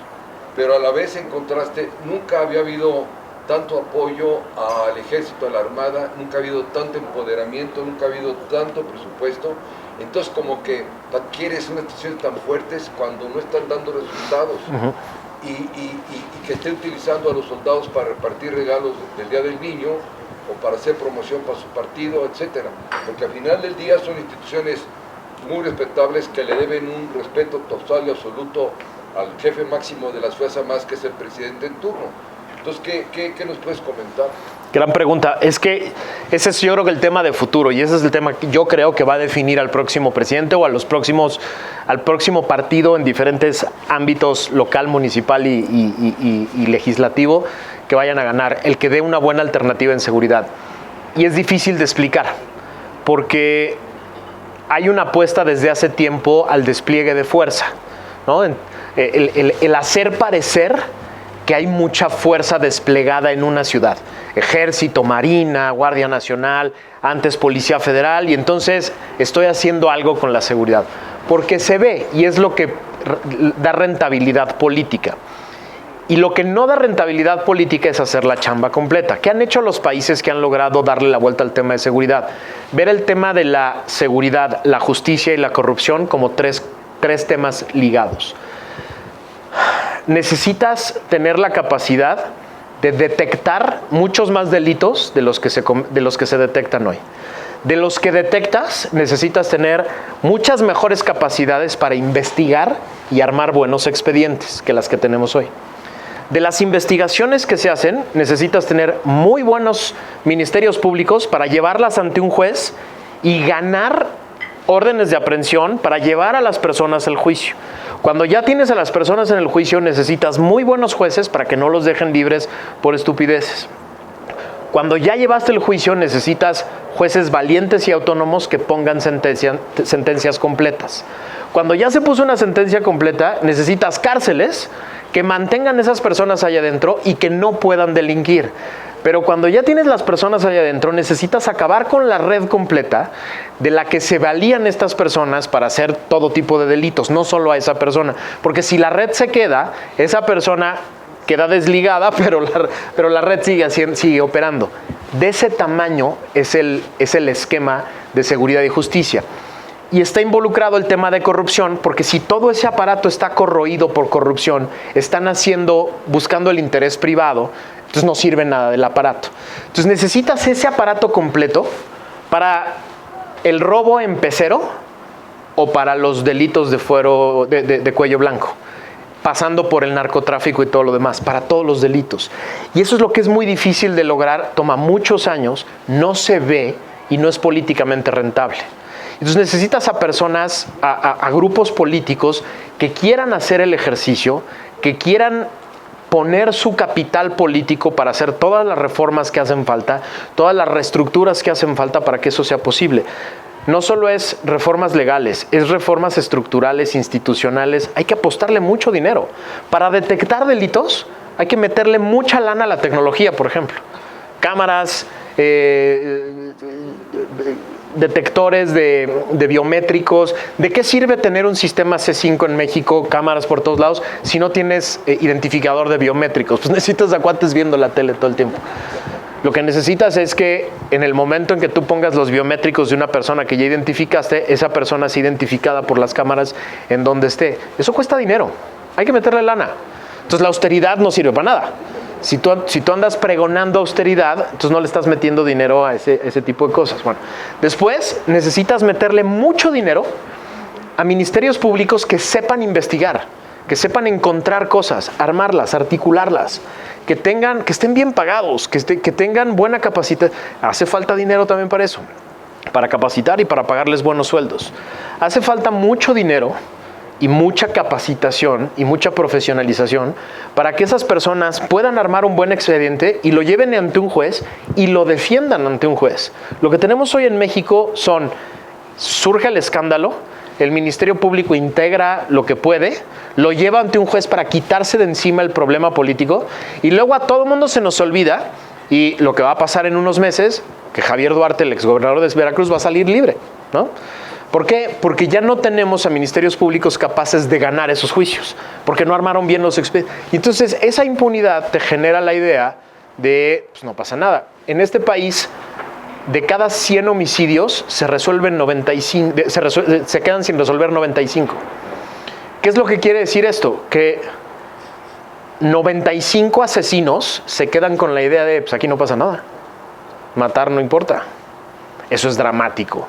Speaker 6: Pero a la vez, en contraste, nunca había habido tanto apoyo al ejército, a la armada, nunca ha habido tanto empoderamiento, nunca ha habido tanto presupuesto. Entonces, como que adquieres unas situaciones tan fuertes cuando no están dando resultados.
Speaker 2: Uh-huh.
Speaker 6: Y que esté utilizando a los soldados para repartir regalos del Día del Niño o para hacer promoción para su partido, etcétera. Porque al final del día son instituciones muy respetables que le deben un respeto total y absoluto al jefe máximo de las Fuerzas Armadas, que es el presidente en turno. Entonces, ¿qué nos puedes comentar?
Speaker 2: Gran pregunta. Es que ese es, yo creo, que el tema de futuro, y ese es el tema que yo creo que va a definir al próximo presidente o al próximo partido en diferentes ámbitos local, municipal y legislativo que vayan a ganar, el que dé una buena alternativa en seguridad. Y es difícil de explicar, porque hay una apuesta desde hace tiempo al despliegue de fuerza, ¿no? El hacer parecer que hay mucha fuerza desplegada en una ciudad. Ejército, Marina, Guardia Nacional, antes Policía Federal, y entonces estoy haciendo algo con la seguridad. Porque se ve, y es lo que da rentabilidad política. Y lo que no da rentabilidad política es hacer la chamba completa. ¿Qué han hecho los países que han logrado darle la vuelta al tema de seguridad? Ver el tema de la seguridad, la justicia y la corrupción como tres temas ligados. Necesitas tener la capacidad de detectar muchos más delitos de los que se detectan hoy. De los que detectas, necesitas tener muchas mejores capacidades para investigar y armar buenos expedientes que las que tenemos hoy. De las investigaciones que se hacen, necesitas tener muy buenos ministerios públicos para llevarlas ante un juez y ganar órdenes de aprehensión para llevar a las personas al juicio. Cuando ya tienes a las personas en el juicio, necesitas muy buenos jueces para que no los dejen libres por estupideces. Cuando ya llevaste el juicio, necesitas jueces valientes y autónomos que pongan sentencias completas. Cuando ya se puso una sentencia completa, necesitas cárceles que mantengan a esas personas allá adentro y que no puedan delinquir. Pero cuando ya tienes las personas allá adentro, necesitas acabar con la red completa de la que se valían estas personas para hacer todo tipo de delitos, no solo a esa persona. Porque si la red se queda, esa persona queda desligada, pero la red sigue operando. De ese tamaño es el esquema de seguridad y justicia. Y está involucrado el tema de corrupción, porque si todo ese aparato está corroído por corrupción, están buscando el interés privado, entonces no sirve nada del aparato. Entonces necesitas ese aparato completo para el robo en pecero o para los delitos de cuello blanco, pasando por el narcotráfico y todo lo demás, para todos los delitos. Y eso es lo que es muy difícil de lograr, toma muchos años, no se ve y no es políticamente rentable. Entonces necesitas a personas, a grupos políticos que quieran hacer el ejercicio, que quieran poner su capital político para hacer todas las reformas que hacen falta, todas las reestructuras que hacen falta para que eso sea posible. No solo es reformas legales, es reformas estructurales, institucionales. Hay que apostarle mucho dinero. Para detectar delitos hay que meterle mucha lana a la tecnología, por ejemplo. Cámaras, detectores de biométricos. ¿De qué sirve tener un sistema C5 en México, cámaras por todos lados, si no tienes identificador de biométricos? Pues necesitas a cuates viendo la tele todo el tiempo. Lo que necesitas es que en el momento en que tú pongas los biométricos de una persona que ya identificaste, esa persona sea identificada por las cámaras en donde esté. Eso cuesta dinero. Hay que meterle lana. Entonces la austeridad no sirve para nada. Si tú andas pregonando austeridad, entonces no le estás metiendo dinero a ese tipo de cosas. Bueno, después necesitas meterle mucho dinero a ministerios públicos que sepan investigar, que sepan encontrar cosas, armarlas, articularlas, que estén bien pagados, que tengan buena capacidad. Hace falta dinero también para eso, para capacitar y para pagarles buenos sueldos. Hace falta mucho dinero y mucha capacitación y mucha profesionalización para que esas personas puedan armar un buen expediente y lo lleven ante un juez y lo defiendan ante un juez. Lo que tenemos hoy en México surge el escándalo, el Ministerio Público integra lo que puede, lo lleva ante un juez para quitarse de encima el problema político y luego a todo mundo se nos olvida, y lo que va a pasar en unos meses, que Javier Duarte, el exgobernador de Veracruz, va a salir libre, ¿no? ¿Por qué? Porque ya no tenemos a ministerios públicos capaces de ganar esos juicios, porque no armaron bien los expedientes. Y entonces esa impunidad te genera la idea de, pues no pasa nada. En este país, de cada 100 homicidios se resuelven 95, se quedan sin resolver 95. ¿Qué es lo que quiere decir esto? Que 95 asesinos se quedan con la idea de, pues aquí no pasa nada. Matar no importa. Eso es dramático.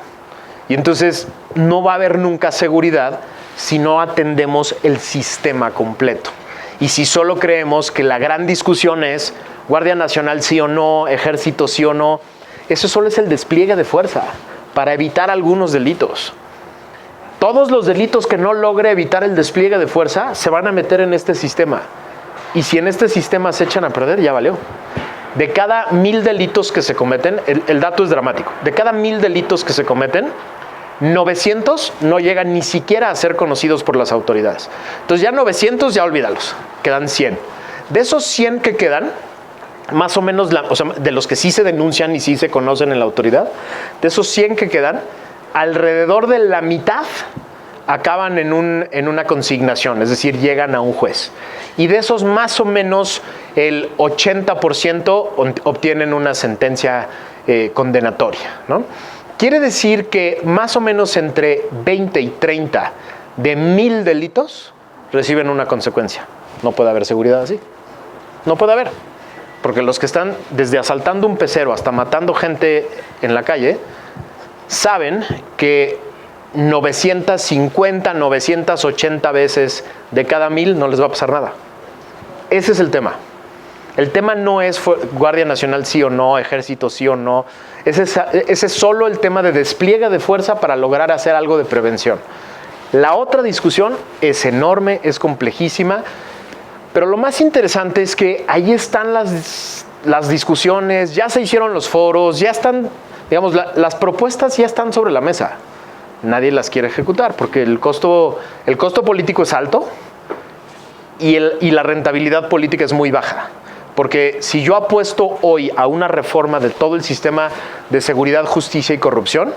Speaker 2: Y entonces no va a haber nunca seguridad si no atendemos el sistema completo. Y si solo creemos que la gran discusión es Guardia Nacional sí o no, Ejército sí o no, eso solo es el despliegue de fuerza para evitar algunos delitos. Todos los delitos que no logre evitar el despliegue de fuerza se van a meter en este sistema. Y si en este sistema se echan a perder, ya valió. De cada 1000 delitos que se cometen, el dato es dramático, de cada 1000 delitos que se cometen, 900 no llegan ni siquiera a ser conocidos por las autoridades. Entonces ya 900, ya olvídalos, quedan 100. De esos 100 que quedan, más o menos, o sea, de los que sí se denuncian y sí se conocen en la autoridad, de esos 100 que quedan, alrededor de la mitad acaban en una consignación, es decir, llegan a un juez. Y de esos más o menos el 80% obtienen una sentencia condenatoria, ¿no? Quiere decir que más o menos entre 20 y 30 de 1000 delitos reciben una consecuencia. No puede haber seguridad así. No puede haber. Porque los que están desde asaltando un pecero hasta matando gente en la calle, saben que 950, 980 veces de cada 1000 no les va a pasar nada. Ese es el tema. El tema no es Guardia Nacional sí o no, Ejército sí o no. Ese es solo el tema de despliegue de fuerza para lograr hacer algo de prevención. La otra discusión es enorme, es complejísima, pero lo más interesante es que ahí están las discusiones, ya se hicieron los foros, ya están, digamos, las propuestas ya están sobre la mesa. Nadie las quiere ejecutar porque el costo político es alto y la rentabilidad política es muy baja. Porque si yo apuesto hoy a una reforma de todo el sistema de seguridad, justicia y corrupción,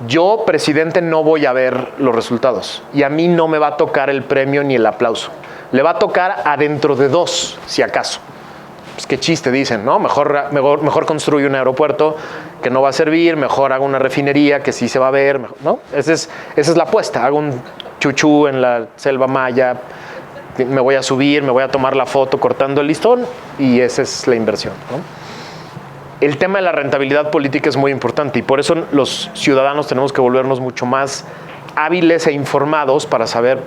Speaker 2: yo, presidente, no voy a ver los resultados. Y a mí no me va a tocar el premio ni el aplauso. Le va a tocar a dentro de 2, si acaso. Pues qué chiste dicen, ¿no? Mejor construye un aeropuerto que no va a servir, mejor hago una refinería que sí se va a ver, ¿no? Esa es la apuesta. Hago un chuchú en la selva maya, me voy a subir, me voy a tomar la foto cortando el listón y esa es la inversión, ¿no? El tema de la rentabilidad política es muy importante y por eso los ciudadanos tenemos que volvernos mucho más hábiles e informados para saber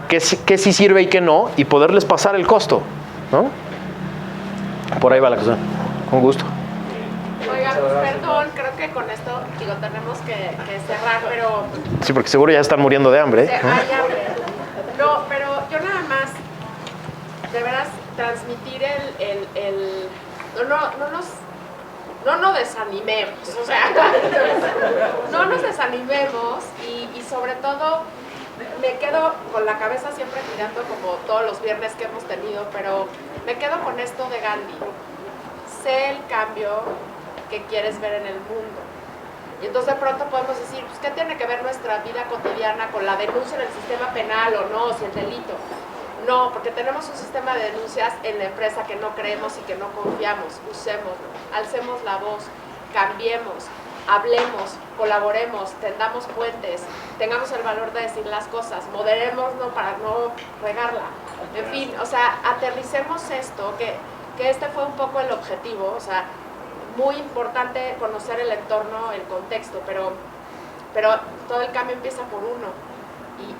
Speaker 2: qué sí sirve y qué no y poderles pasar el costo, ¿no? Por ahí va la cosa. Con gusto.
Speaker 4: Oiga, perdón, creo que con esto, tenemos que cerrar, pero...
Speaker 2: Sí, porque seguro ya están muriendo de hambre.
Speaker 4: Hay hambre. No, pero yo nada más, de veras, transmitir no nos desanimemos, o sea, no nos desanimemos y sobre todo me quedo con la cabeza siempre girando como todos los viernes que hemos tenido, pero me quedo con esto de Gandhi. Sé el cambio que quieres ver en el mundo. Y entonces de pronto podemos decir, pues, ¿qué tiene que ver nuestra vida cotidiana con la denuncia en el sistema penal o no, si el delito? No, porque tenemos un sistema de denuncias en la empresa que no creemos y que no confiamos. Usémoslo, alcemos la voz, cambiemos, hablemos, colaboremos, tendamos puentes, tengamos el valor de decir las cosas, moderémonos para no regarla. En fin, o sea, aterricemos esto, que este fue un poco el objetivo, o sea, muy importante conocer el entorno, el contexto, pero todo el cambio empieza por uno.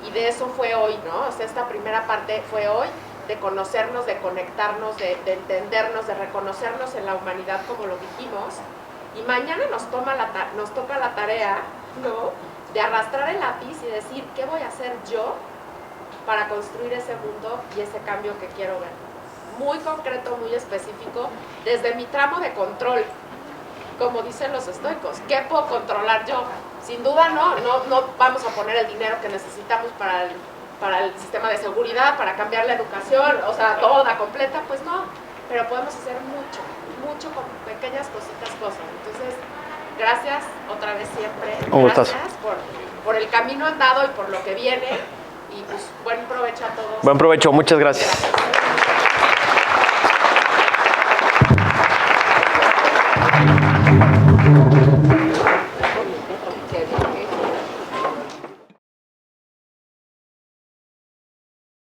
Speaker 4: Y de eso fue hoy, ¿no? O sea, esta primera parte fue hoy, de conocernos, de conectarnos, de entendernos, de reconocernos en la humanidad como lo dijimos. Y mañana nos toca la tarea, ¿no? De arrastrar el lápiz y decir, ¿qué voy a hacer yo para construir ese mundo y ese cambio que quiero ver? Muy concreto, muy específico, desde mi tramo de control, como dicen los estoicos. ¿Qué puedo controlar yo? Sin duda no vamos a poner el dinero que necesitamos para el sistema de seguridad, para cambiar la educación, o sea, toda, completa, pues no. Pero podemos hacer mucho con pequeñas cosas. Entonces, gracias otra vez siempre. Gracias por el camino andado y por lo que viene. Y pues buen provecho a todos.
Speaker 2: Buen provecho, muchas gracias.